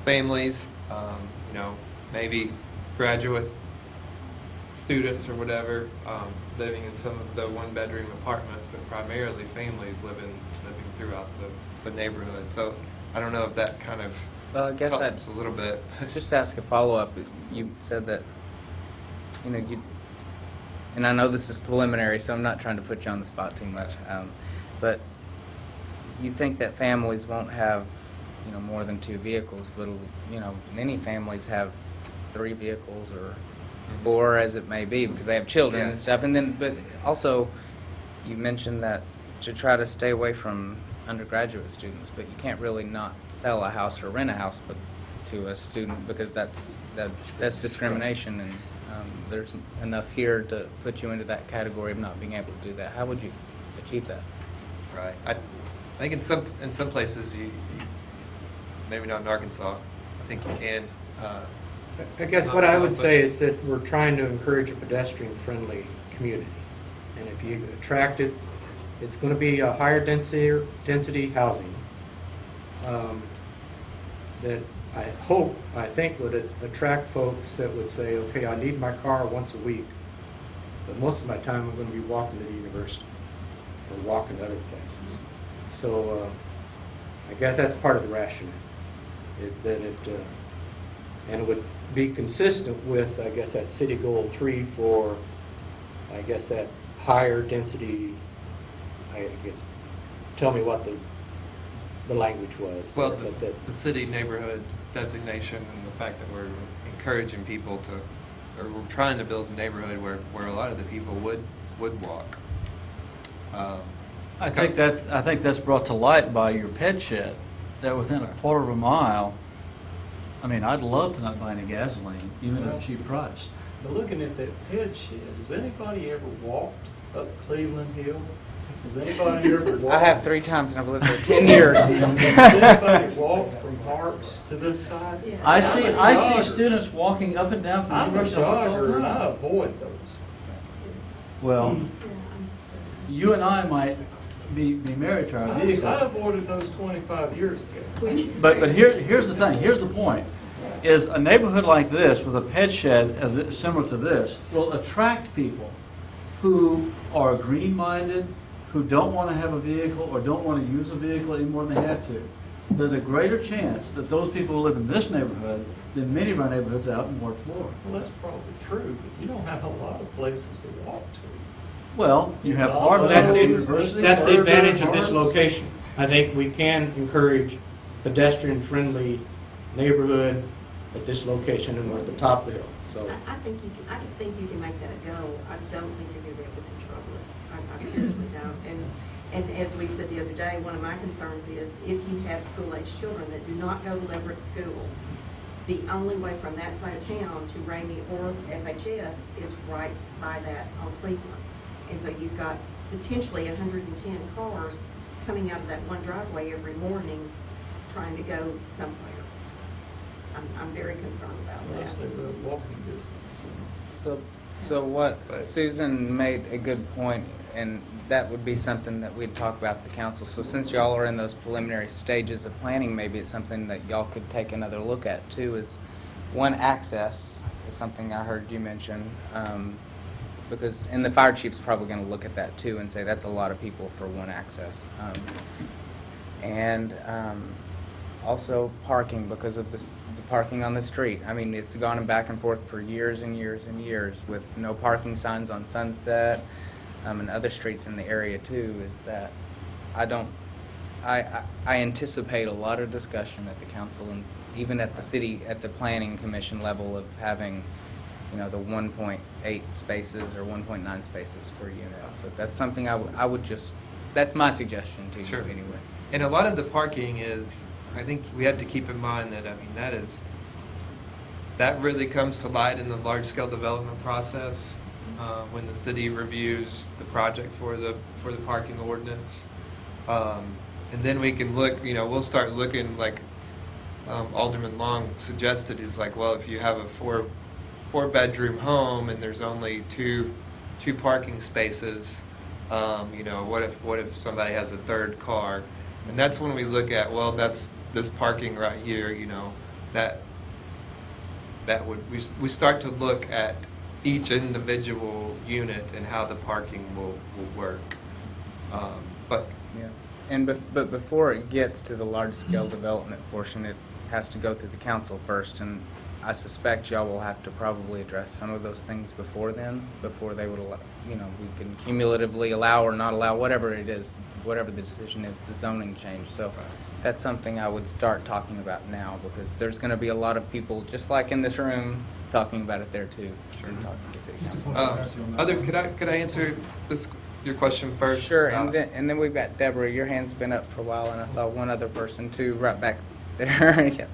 families, you know, maybe graduate students or whatever, living in some of the one-bedroom apartments, but primarily families living throughout the neighborhood. So I don't know if that kind of I guess helps a little bit. Just ask a follow-up. You said that, you know, and I know this is preliminary, so I'm not trying to put you on the spot too much, but you think that families won't have, you know, more than 2 vehicles, but, you know, many families have 3 vehicles or 4, as it may be, because they have children and stuff. And then, but also, you mentioned that to try to stay away from undergraduate students, but you can't really not sell a house or rent a house but to a student, because that's discrimination, and there's enough here to put you into that category of not being able to do that. How would you achieve that? Right. I think in some places you maybe not in Arkansas. I think you can. I guess what I would say is that we're trying to encourage a pedestrian-friendly community, and if you attract it, it's going to be a higher density housing that I think would attract folks that would say, okay, I need my car once a week, but most of my time I'm going to be walking to the university or walking to other places. So I guess that's part of the rationale, is that and it would be consistent with, I guess, that city goal 3 for, I guess, that higher density. I guess, tell me what the language was. Well, the city neighborhood designation, and the fact that we're encouraging people to, or we're trying to build a neighborhood where a lot of the people would walk. I think that's brought to light by your ped shed, that within a quarter of a mile. I mean, I'd love to not buy any gasoline, even at a cheap price. But looking at that ped shed, has anybody ever walked up Cleveland Hill? Has anybody ever walked? I have 3 times, and I've lived there 10 years. Has anybody walked from Parks to this side? Yeah. I see students walking up and down from the University all the jogger, and I time. avoid those. Well, you and I might be married to our vehicles. I avoided those 25 years ago. But here's the thing. Here's the point. Is a neighborhood like this with a ped shed similar to this will attract people who are green-minded, who don't want to have a vehicle or don't want to use a vehicle any more than they have to. There's a greater chance that those people who live in this neighborhood than many of our neighborhoods out in Ward 4. Well, that's probably true, but you don't have a lot of places to walk to. Well, you have Harvard University. That's the advantage of this location. I think we can encourage pedestrian-friendly neighborhood at this location, and we're at the top of the hill. So I think you can make that a goal. I don't think you're going to be able to control it. I seriously don't. And as we said the other day, one of my concerns is if you have school-age children that do not go to Leverett School, the only way from that side of town to Ramey or FHS is right by that on Cleveland. And so you've got potentially 110 cars coming out of that one driveway every morning trying to go somewhere. I'm very concerned about Unless that. they live walking distance. So what Susan made a good point, and that would be something that we'd talk about at the council. So since y'all are in those preliminary stages of planning, maybe it's something that y'all could take another look at too. Is one, access is something I heard you mention, because and the fire chief's probably going to look at that too and say that's a lot of people for one access, and also parking, because of the parking on the street. I mean, it's gone back and forth for years and years and years with no parking signs on Sunset and other streets in the area too. Is that I anticipate a lot of discussion at the council and even at the city, at the planning commission level, of having, you know, the 1.8 spaces or 1.9 spaces per unit. So that's something I would just, that's my suggestion to you anyway. And a lot of the parking is, I think we have to keep in mind that, I mean, that is that really comes to light in the large-scale development process when the city reviews the project for the parking ordinance. And then we can look, we'll start looking like Alderman Long suggested, is like, well, if you have a four-bedroom home and there's only two parking spaces, what if somebody has a third car? And that's when we look at, well, that's this parking right here, that would, we start to look at each individual unit and how the parking will work. But yeah, and but before it gets to the large-scale development portion, it has to go through the council first, and I suspect y'all will have to probably address some of those things before then, before they would allow, we can cumulatively allow or not allow, whatever it is, whatever the decision is, the zoning change. So that's something I would start talking about now, because there's going to be a lot of people, just like in this room, talking about it there too. Sure. And talking to city council. Could I answer your question first? Sure, and then we've got Deborah. Your hand's been up for a while, and I saw one other person too, right back there.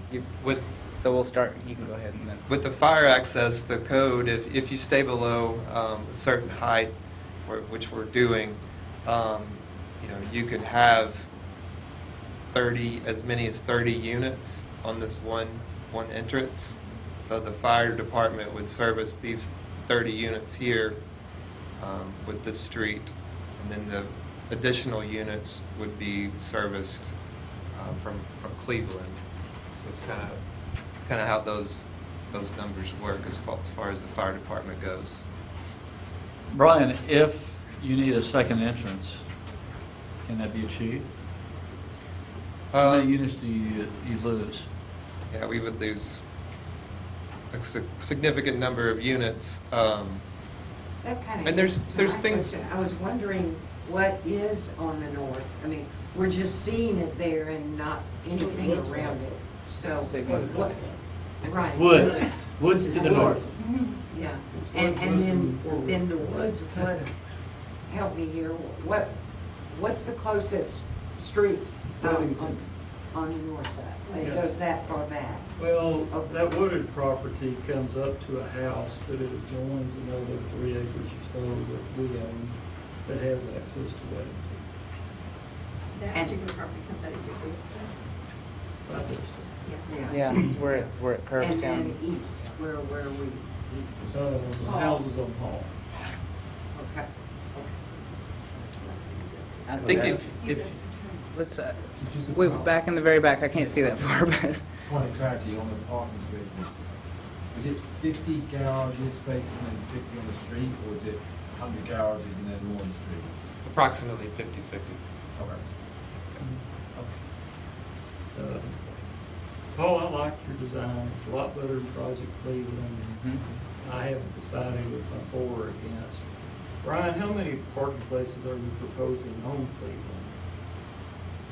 So we'll start. You can go ahead and then. With the fire access, the code, if you stay below a certain height, which we're doing, you could have as many as 30 units on this one entrance. So the fire department would service these 30 units here with this street, and then the additional units would be serviced from Cleveland. So it's kind of how those numbers work as far as the fire department goes. Brian, if you need a second entrance, can that be achieved? How many units do you lose? Yeah, we would lose a significant number of units. That kind of and there's things. Question. I was wondering what is on the north. I mean, we're just seeing it there and not anything around it. So what? Right. Woods to the north. Yeah, and then the woods. What? Help me here. What's the closest street on the north side? It goes that far back. Well, that wooded property comes up to a house, but it adjoins another 3 acres or so that we own that has access to Weddington. That particular property comes out, is it Brewster? Yeah, it's where it curves down. And east, where are we east? So the houses on Hall. Okay. I think if let's wait, back in the very back. I can't see that far, but Point of clarity on the parking spaces. Is it 50 garages spaces and then 50 on the street, or is it 100 garages and then more on the street? Approximately 50-50. Okay. Paul, I like your design. It's a lot better than Project Cleveland. I haven't decided if I'm for or against. Brian, how many parking places are you proposing on Cleveland?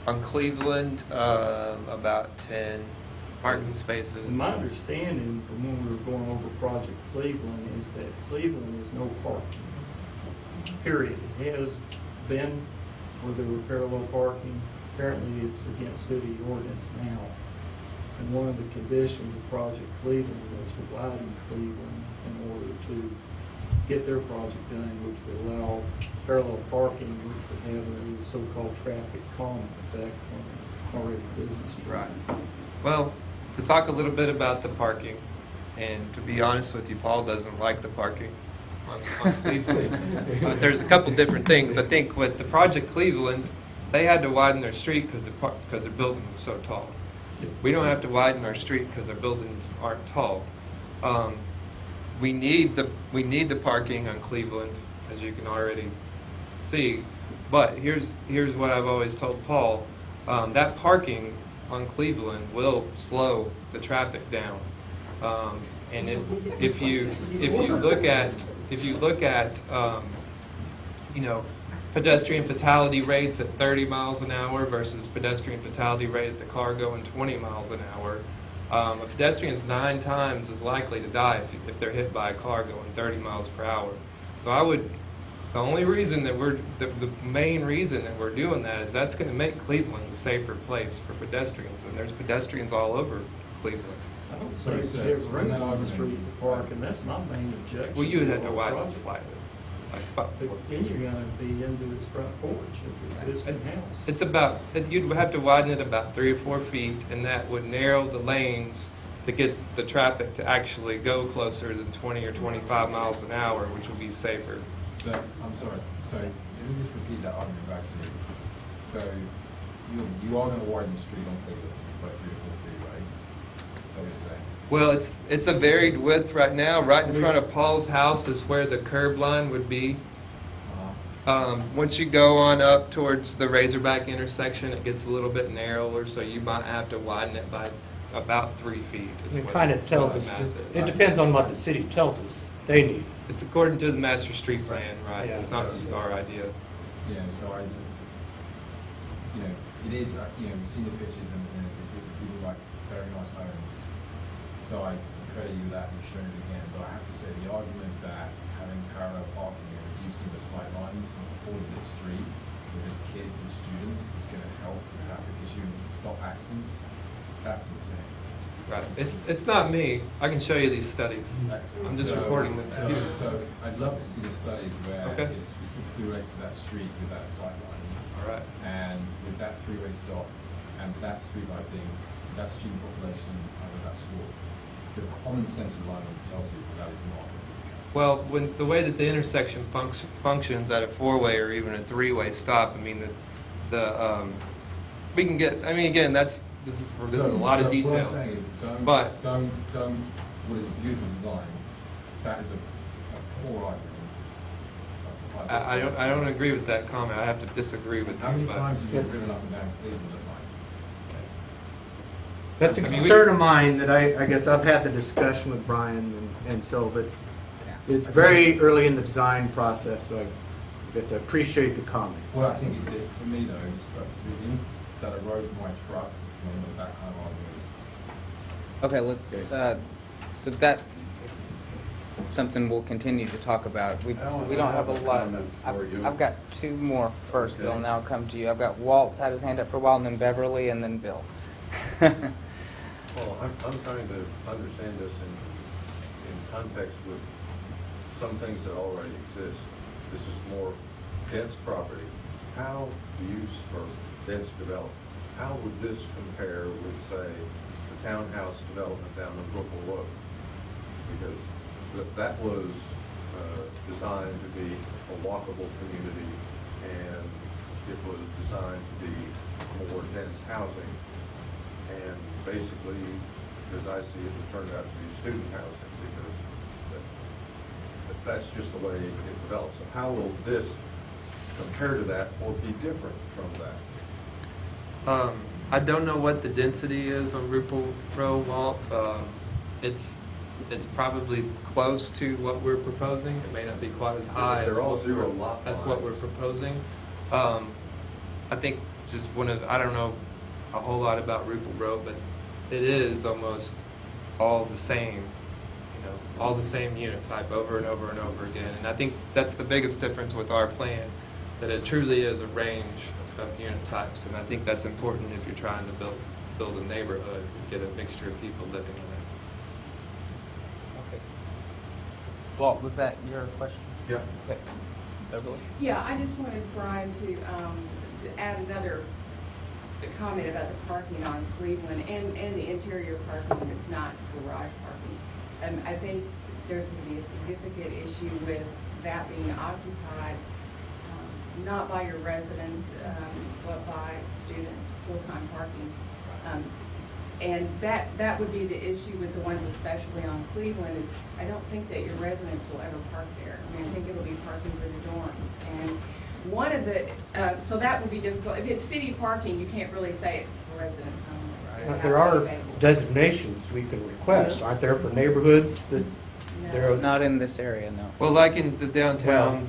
On Cleveland, about 10 parking spaces. My understanding from when we were going over Project Cleveland is that Cleveland is no parking, period. It has been where there were parallel parking. Apparently it's against city ordinance now. And one of the conditions of Project Cleveland was to widen Cleveland in order to get their project done, which would allow parallel parking, which would have a so-called traffic calming effect on already business. Right. Well, to talk a little bit about the parking, and to be honest with you, Paul doesn't like the parking on Cleveland. There's a couple different things. I think with the Project Cleveland, they had to widen their street because their building was so tall. We don't have to widen our street because our buildings aren't tall. We need the parking on Cleveland, as you can already see. But here's what I've always told Paul: that parking on Cleveland will slow the traffic down. And if you look at pedestrian fatality rates at 30 miles an hour versus pedestrian fatality rate at the car going 20 miles an hour. A pedestrian's 9 times as likely to die if they're hit by a car going 30 miles per hour. So the only reason that the main reason that we're doing that is that's going to make Cleveland a safer place for pedestrians, and there's pedestrians all over Cleveland. I don't say it's room on the street for parking, that's my main objection. Well, you would have to the whole widen it project. slightly. Like about But 4 then feet. you're gonna be into his front porch of the existing house. It's about, you'd have to widen it about 3 or 4 feet, and that would narrow the lanes to get the traffic to actually go closer than 20 or 25 miles an hour, which would be safer. So, I'm sorry, so, let me just repeat that argument back to you. So, you are gonna widen the street on Cleveland by 3 or 4 feet, right? Is that what you're saying? Well, it's a varied width right now. Right in front of Paul's house is where the curb line would be. Once you go on up towards the Razorback intersection, it gets a little bit narrower, so you might have to widen it by about 3 feet. is It what- kind of tells what us, the math is. it depends on what the city tells us they need. It's according to the master street plan, right? Yeah. It's not just our idea. Yeah, so you know, it is, you know, you've seen the pictures and it do like very nice homes. So I credit you that and you've shown it again, but I have to say the argument that having parallel parking and reducing the sight lines on all of this street with its kids and students is gonna help the traffic issue and stop accidents, that's insane. Right. It's not me. I can show you these studies. I'm just So- reporting them to you. So I'd love to see the studies where Okay. it specifically relates to that street with that sight lines. All right. And with that three-way stop, and with that street lighting, with that student population, and with that school, the common sense alignment tells you that is not. Well, when the way that the intersection functions at a 4-way or even a 3-way stop, I mean we can get. I mean, again, this is a lot of detail. What I'm saying is, don't, what is a beautiful design, that is a poor argument. I don't agree with that comment. I have to disagree with How you. many but- times have you driven up and down Cleveland at night? That's a I mean, concern of mine that I guess I've had the discussion with Brian and so, but it's very early in the design process, so I guess I appreciate the comments. Well, I think it did, for me though, just purpose speaking, that erodes my trust when there's that kind of argument. Okay, let's, so that is something we'll continue to talk about. We don't have a lot. I've got two more first, Bill, and then I'll come to you. I've got Walt's had his hand up for a while, and then Beverly, and then Bill. Well, I'm trying to understand this in context with some things that already exist. This is more dense property. How use for dense development, how would this compare with, say, the townhouse development down on Brookville Road? Because that was designed to be a walkable community, and it was designed to be more dense housing. And basically, as I see it, it turned out to be student housing because that's just the way it develops. So how will this compare to that or be different from that? I don't know what the density is on Rupel Row, Walt. It's probably close to what we're proposing. It may not be quite as high. They're all zero lot as what we're proposing. I think just I don't know a whole lot about Rupel Road, but it is almost all the same, all the same unit type over and over and over again. And I think that's the biggest difference with our plan, that it truly is a range of unit types. And I think that's important if you're trying to build a neighborhood, get a mixture of people living in it. Okay. Walt, was that your question? Yeah. Okay. Beverly? Yeah, I just wanted Brian to add another comment about the parking on Cleveland and the interior parking that's not garage parking. I think there's going to be a significant issue with that being occupied, not by your residents, but by students, full-time parking. And that would be the issue with the ones especially on Cleveland is I don't think that your residents will ever park there. I mean, I think it'll be parking for the dorms. And one of the, so that would be difficult. If it's city parking, you can't really say it's for residents only. Right? There are designations we can request, aren't there, for neighborhoods that they're Not in this area, no. Well, like in the downtown,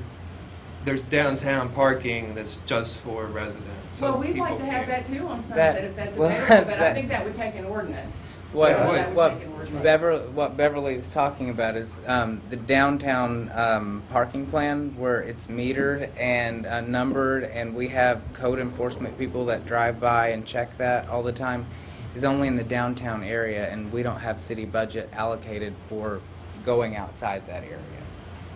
there's downtown parking that's just for residents. So Well, we'd like people to have can't- that too on Sunset if that's well, available, but I that- think that would take an ordinance. What That would take an ordinance. what Beverly's talking about is the downtown parking plan where it's metered and numbered, and we have code enforcement people that drive by and check that all the time. is only in the downtown area, and we don't have city budget allocated for going outside that area.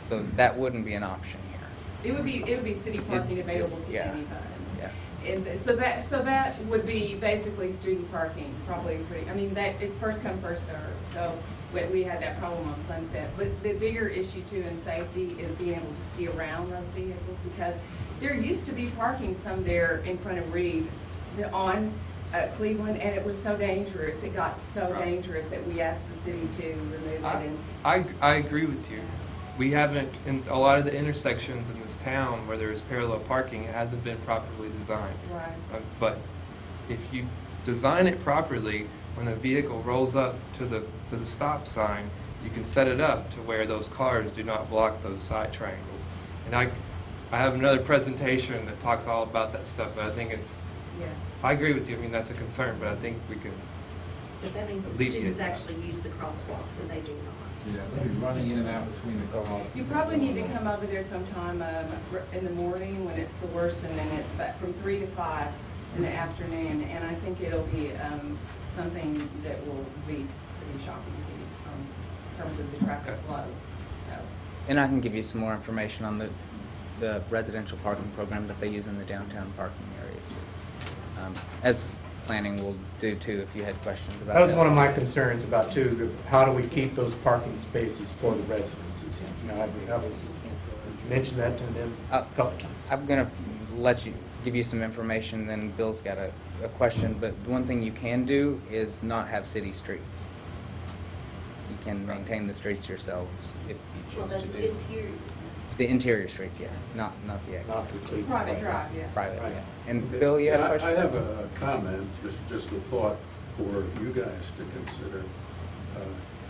So that wouldn't be an option here. It would be city parking available to yeah. anybody. Yeah. And so that would be basically student parking, probably I mean, it's first come, first served. So we had that problem on Sunset. But the bigger issue too in safety is being able to see around those vehicles, because there used to be parking some there in front of Reed on Cleveland, and it was so dangerous. It got so dangerous that we asked the city to remove it. I agree with you. We haven't, in a lot of the intersections in this town where there's parallel parking, it hasn't been properly designed. Right. But if you design it properly, when a vehicle rolls up to the stop sign, you can set it up to where those cars do not block those side triangles. And I have another presentation that talks all about that stuff, but I think it's, Yeah. I agree with you. I mean, that's a concern, but I think we can But that means the alleviate students that. actually use the crosswalks, and they do not. Yeah, they'll be running in and out between the cars. You probably need to come over there sometime in the morning when it's the worst, and then from 3 to 5 in the afternoon. And I think it'll be something that will be pretty shocking to you in terms of the traffic flow. So. And I can give you some more information on the residential parking program that they use in the downtown parking area too. As planning will do too, if you had questions about that. That was one of my concerns about too, how do we keep those parking spaces for the residences? You know, I was mentioned that to them a couple times. I'm going to give you some information, then Bill's got a question, but one thing you can do is not have city streets. You can maintain the streets yourselves if you Well, choose that's to do. interior. The interior streets, yes, not the exterior. Private drive, yeah. Private, yeah. And Bill, you had a question? I have a comment, just a thought for you guys to consider.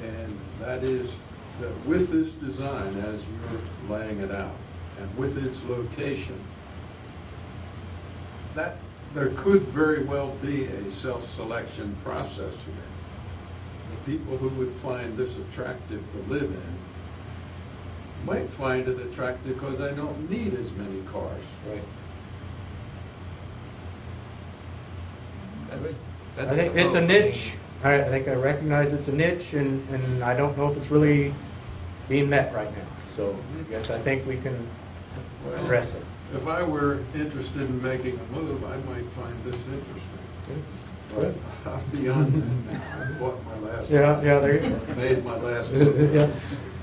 And that is that with this design, as you're laying it out, and with its location, that there could very well be a self-selection process here. The people who would find this attractive to live in might find it attractive because I don't need as many cars. Right. That's I think it's a niche. I think I recognize it's a niche, and I don't know if it's really being met right now. So yes, I think we can address it. If I were interested in making a move, I might find this interesting. But I'm beyond that now. I bought my last Yeah, there you go. Made my last Yeah, move.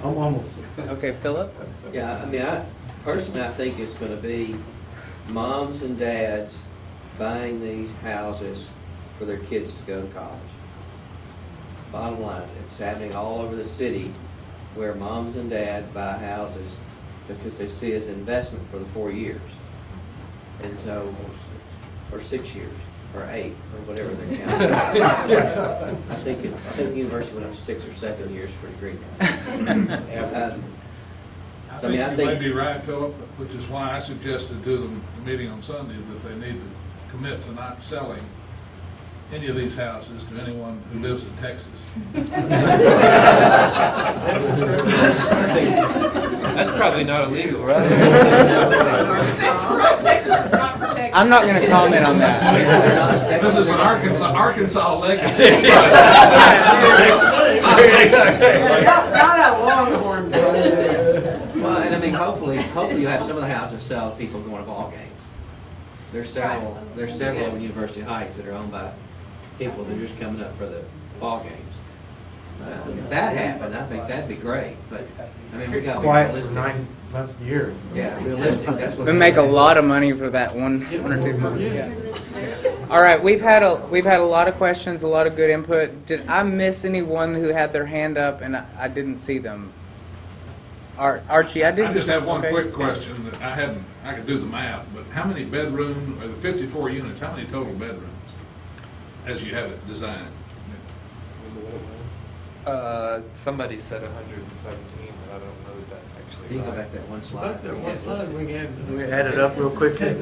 I'm almost. Okay, Philip? Yeah, I mean, personally, I think it's going to be moms and dads buying these houses for their kids to go to college. Bottom line, it's happening all over the city where moms and dads buy houses because they see it as an investment for the 4 years. And so, or 6 years, or 8, or whatever they're counting. I think the university went up to 6 or 7 years for a degree now. I So, I mean, think you may be right, Philip, which is why I suggested to the meeting on Sunday that they need to commit to not selling any of these houses to anyone who lives in Texas. That's probably not illegal, right? That's correct. Texas is not protected. I'm not going to comment on that. This is an Arkansas legacy. Not a Longhorn. Well, and I mean, hopefully you have some of the houses sell to people going to ball games. There's several in University Heights that are owned by people that are just coming up for the ball games. If that happened, I think that'd be great, but, I mean, we got to be Quiet for realistic. 9 months a year. Yeah, realistic, that's what. We make a lot of money for that one or 2 months. Yeah. All right, we've had a lot of questions, a lot of good input. Did I miss anyone who had their hand up and I didn't see them? Archie, I didn't. I just have one okay. quick question that I could do the math, but how many bedrooms, or the 54 units, how many total bedrooms as you have it designed? Somebody said 117, but I don't know if that's actually You can go right. back that one slide. Back there, one slide, we can. We add it up real quick. Get a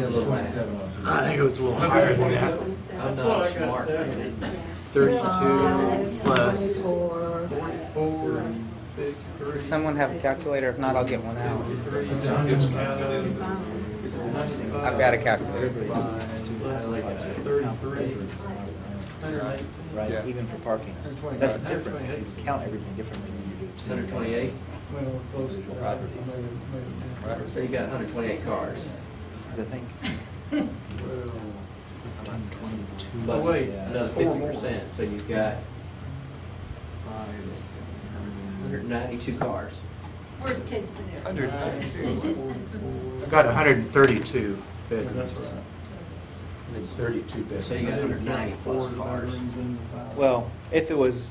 little math. I think it was a little higher than that. I'm That's what not I got smart. said. 32 plus 44, 53. Someone have a calculator? If not, I'll get one out. I've got a calculator. 33. right? Yeah. Even for parking. 128. That's different. You count everything differently when you do. 128? Well, we're close to that. Right. So you got 128 cars. Because I think. Plus wait. another 50%, so you've got 192 cars. Worst case scenario. I've got 132 bedrooms. That's right. It's 32 bedrooms. So you got 190 plus cars. Well, if it was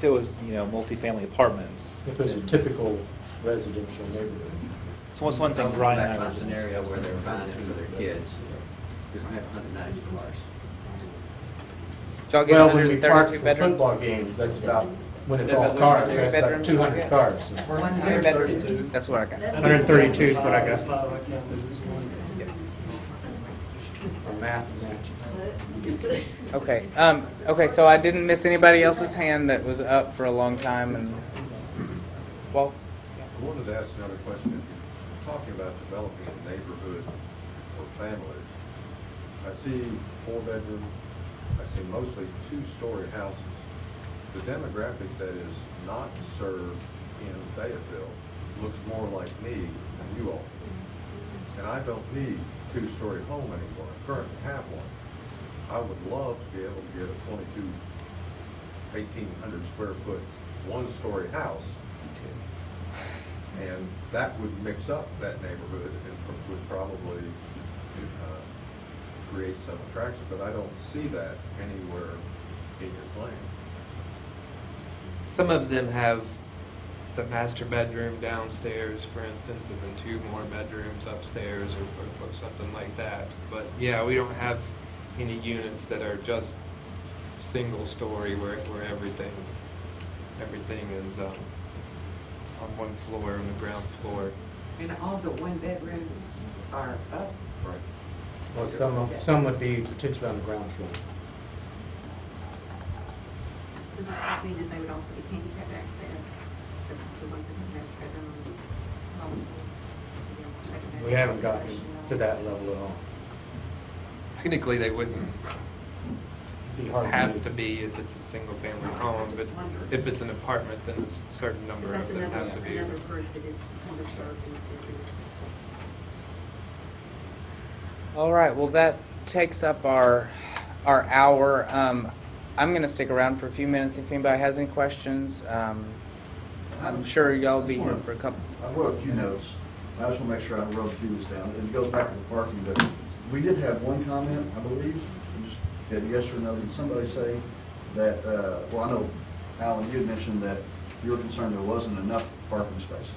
multifamily apartments. If it was a typical residential neighborhood. So what's one thing Talking Brian back and I my were just scenario where they're buying it for their kids. You're gonna have 190 cars. Did y'all get Well, when we park 132 for bedrooms? football games, that's about, when it's Is that all about cars, 132 that's about bedrooms? 200 cars. 132. That's what I got. 132 is what I got. Our math matches. Okay. Okay. So I didn't miss anybody else's hand that was up for a long time, and well, I wanted to ask another question. If you're talking about developing a neighborhood for families, I see 4-bedroom, I see mostly 2-story houses. The demographic that is not served in Fayetteville looks more like me than you all. And I don't need a 2-story home anymore. I currently have one. I would love to be able to get a 1,800 square foot, 1-story house. And that would mix up that neighborhood and would probably create some attraction, but I don't see that anywhere in your plan. Some of them have the master bedroom downstairs, for instance, and then 2 more bedrooms upstairs or something like that. But yeah, we don't have any units that are just single story where everything is on one floor, on the ground floor. And all the 1-bedrooms are up. Right. Well, some would be potentially on the ground floor. So does that mean that they would also be handicap access, the ones in the master bedroom? We haven't gotten to that level at all. Technically, they wouldn't Be hard have do. to be if it's a single family home, but if it's an apartment, then a certain number Because of that's them have to be. another group that is underserved in the city. all right. Well, that takes up our hour. I'm going to stick around for a few minutes if anybody has any questions. I'm sure y'all will be here for a couple. I wrote a few notes. I just want to make sure I wrote a few of these down. It goes back to the parking, but we did have one comment, I believe, just get a yes or no. Did somebody say that, well, I know, Alan, you had mentioned that you were concerned there wasn't enough parking spaces,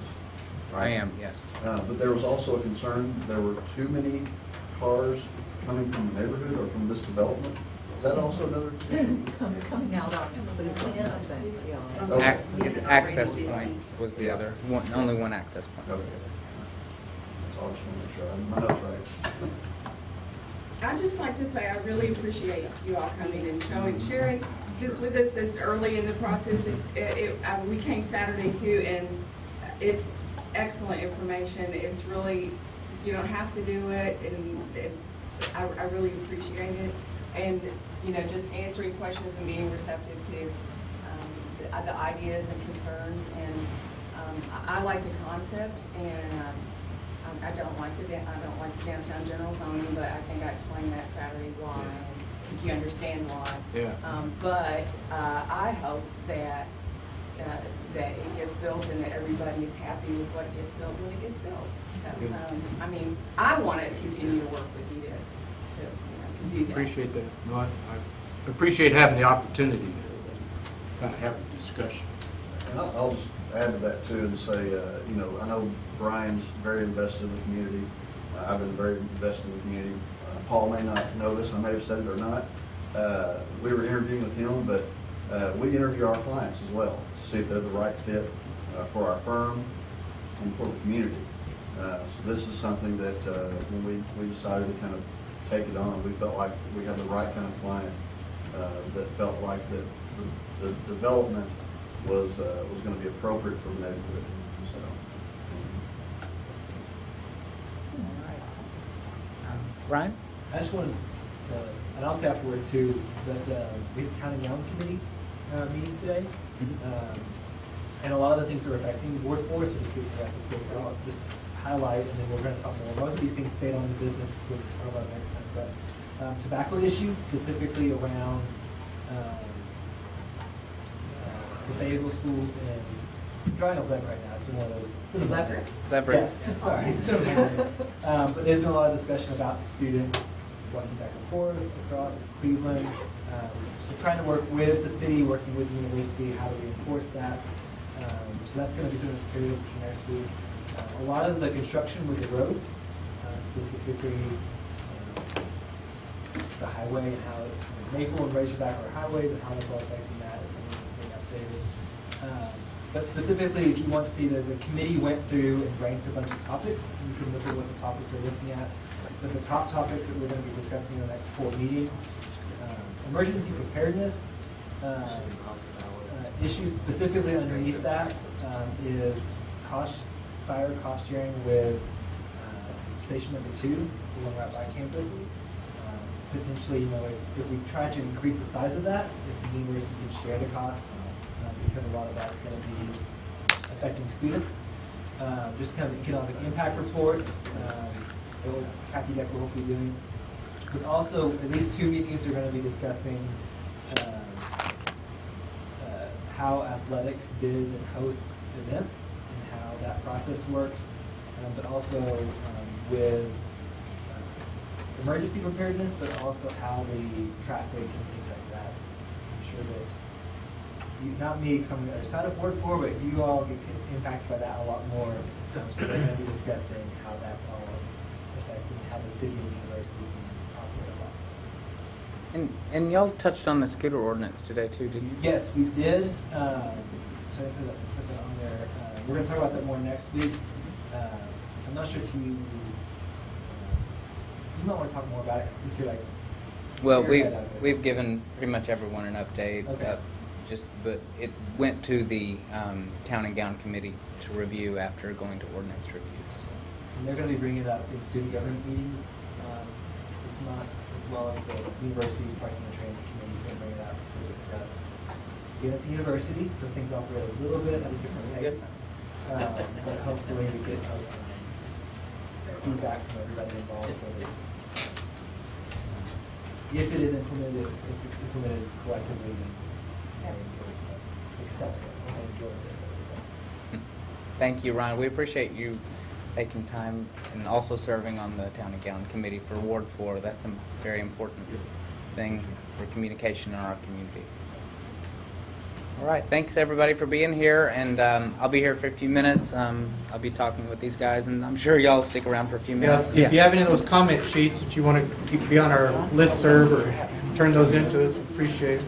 right? I am, yes. But there was also a concern there were too many cars coming from the neighborhood or from this development. Is that also another? Coming out on Cleveland, I think, yeah. Okay. Its access point was the other one, only one access point. Okay. So I just want to make sure my notes right. I'd just like to say I really appreciate you all coming and sharing this with us this early in the process. We came Saturday too, and it's excellent information. It's really, you don't have to do it, and I really appreciate it. And, just answering questions and being receptive to the ideas and concerns. And I like the concept, and I don't like the downtown general zoning, but I think I explained that Saturday why, and I think you understand why. Yeah. But I hope that it gets built and that everybody is happy with what gets built when it gets built. So, I want to continue to work with you to do that. Appreciate that. No, I appreciate having the opportunity to kind of have a discussion. And I'll just add to that too and say, I know Brian's very invested in the community. I've been very invested in the community. Paul may not know this, I may have said it or not. We were interviewing with him, but we interview our clients as well to see if they're the right fit for our firm and for the community. So this is something that when we decided to kind of take it on, we felt like we had the right kind of client that felt like that the development was going to be appropriate for the neighborhood. So. Ryan? I just wanted and I'll say afterwards too, that we have Town and Young Committee meeting today. And a lot of the things that are affecting the workforce are just giving us a quick, I'll just highlight, and then we're going to talk more. Most of these things stayed on the business, we'll talk about next time. But tobacco issues, specifically around the Fayetteville schools, and I'm drawing a blank right now. It's been one of those. It's been a Leverett. Leverett. Yes, sorry. It's been a blank. But there's been a lot of discussion about students walking back and forth across Cleveland. So trying to work with the city, working with the university, how do we enforce that? So that's going to be something that's carried over to next week. A lot of the construction with the roads, specifically the highway and how it's Maple and Razorback are highways and how that's all affecting that is something that's being updated. But specifically, if you want to see the committee went through and ranked a bunch of topics, you can look at what the topics are looking at. But the top topics that we're going to be discussing in the next 4 meetings, emergency preparedness, issues specifically underneath that is fire cost sharing with station number 2, the one right by campus. Potentially, if we try to increase the size of that, if the university can share the costs, because a lot of that's going to be affecting students. Just kind of an economic impact report that Kathy Deck will hopefully be doing. But also, at least 2 meetings are going to be discussing how athletics bid and host events and how that process works, but also with emergency preparedness, but also how the traffic and things like that. I'm sure that not me, because I'm on the other side of Ward 4, but you all get impacted by that a lot more. So we're going to be discussing how that's all affecting how the city and the university can operate a lot. And y'all touched on the scooter ordinance today too, didn't you? Yes, we did. So I put that on there. We're going to talk about that more next week. I'm not sure if you might want to talk more about it, because I think you're like... Well, we've given pretty much everyone an update. Okay. But it went to the Town and Gown Committee to review after going to ordinance reviews. So. And they're going to be bringing it up in student government meetings this month, as well as the university's parking and transit committee is going to bring it up to discuss. Again, it's a university, so things operate a little bit at a different pace. But hopefully we get feedback from everybody involved, so that it's, if it is implemented, it's implemented collectively and accepts it. I say enjoys it, but accepts it. Thank you, Ryan. We appreciate you taking time and also serving on the Town and Gown Committee for Ward 4. That's a very important thing for communication in our community. All right, thanks everybody for being here, and I'll be here for a few minutes. I'll be talking with these guys, and I'm sure y'all stick around for a few minutes. If you have any of those comment sheets that you want to be on our listserv or turn those into us, appreciate it.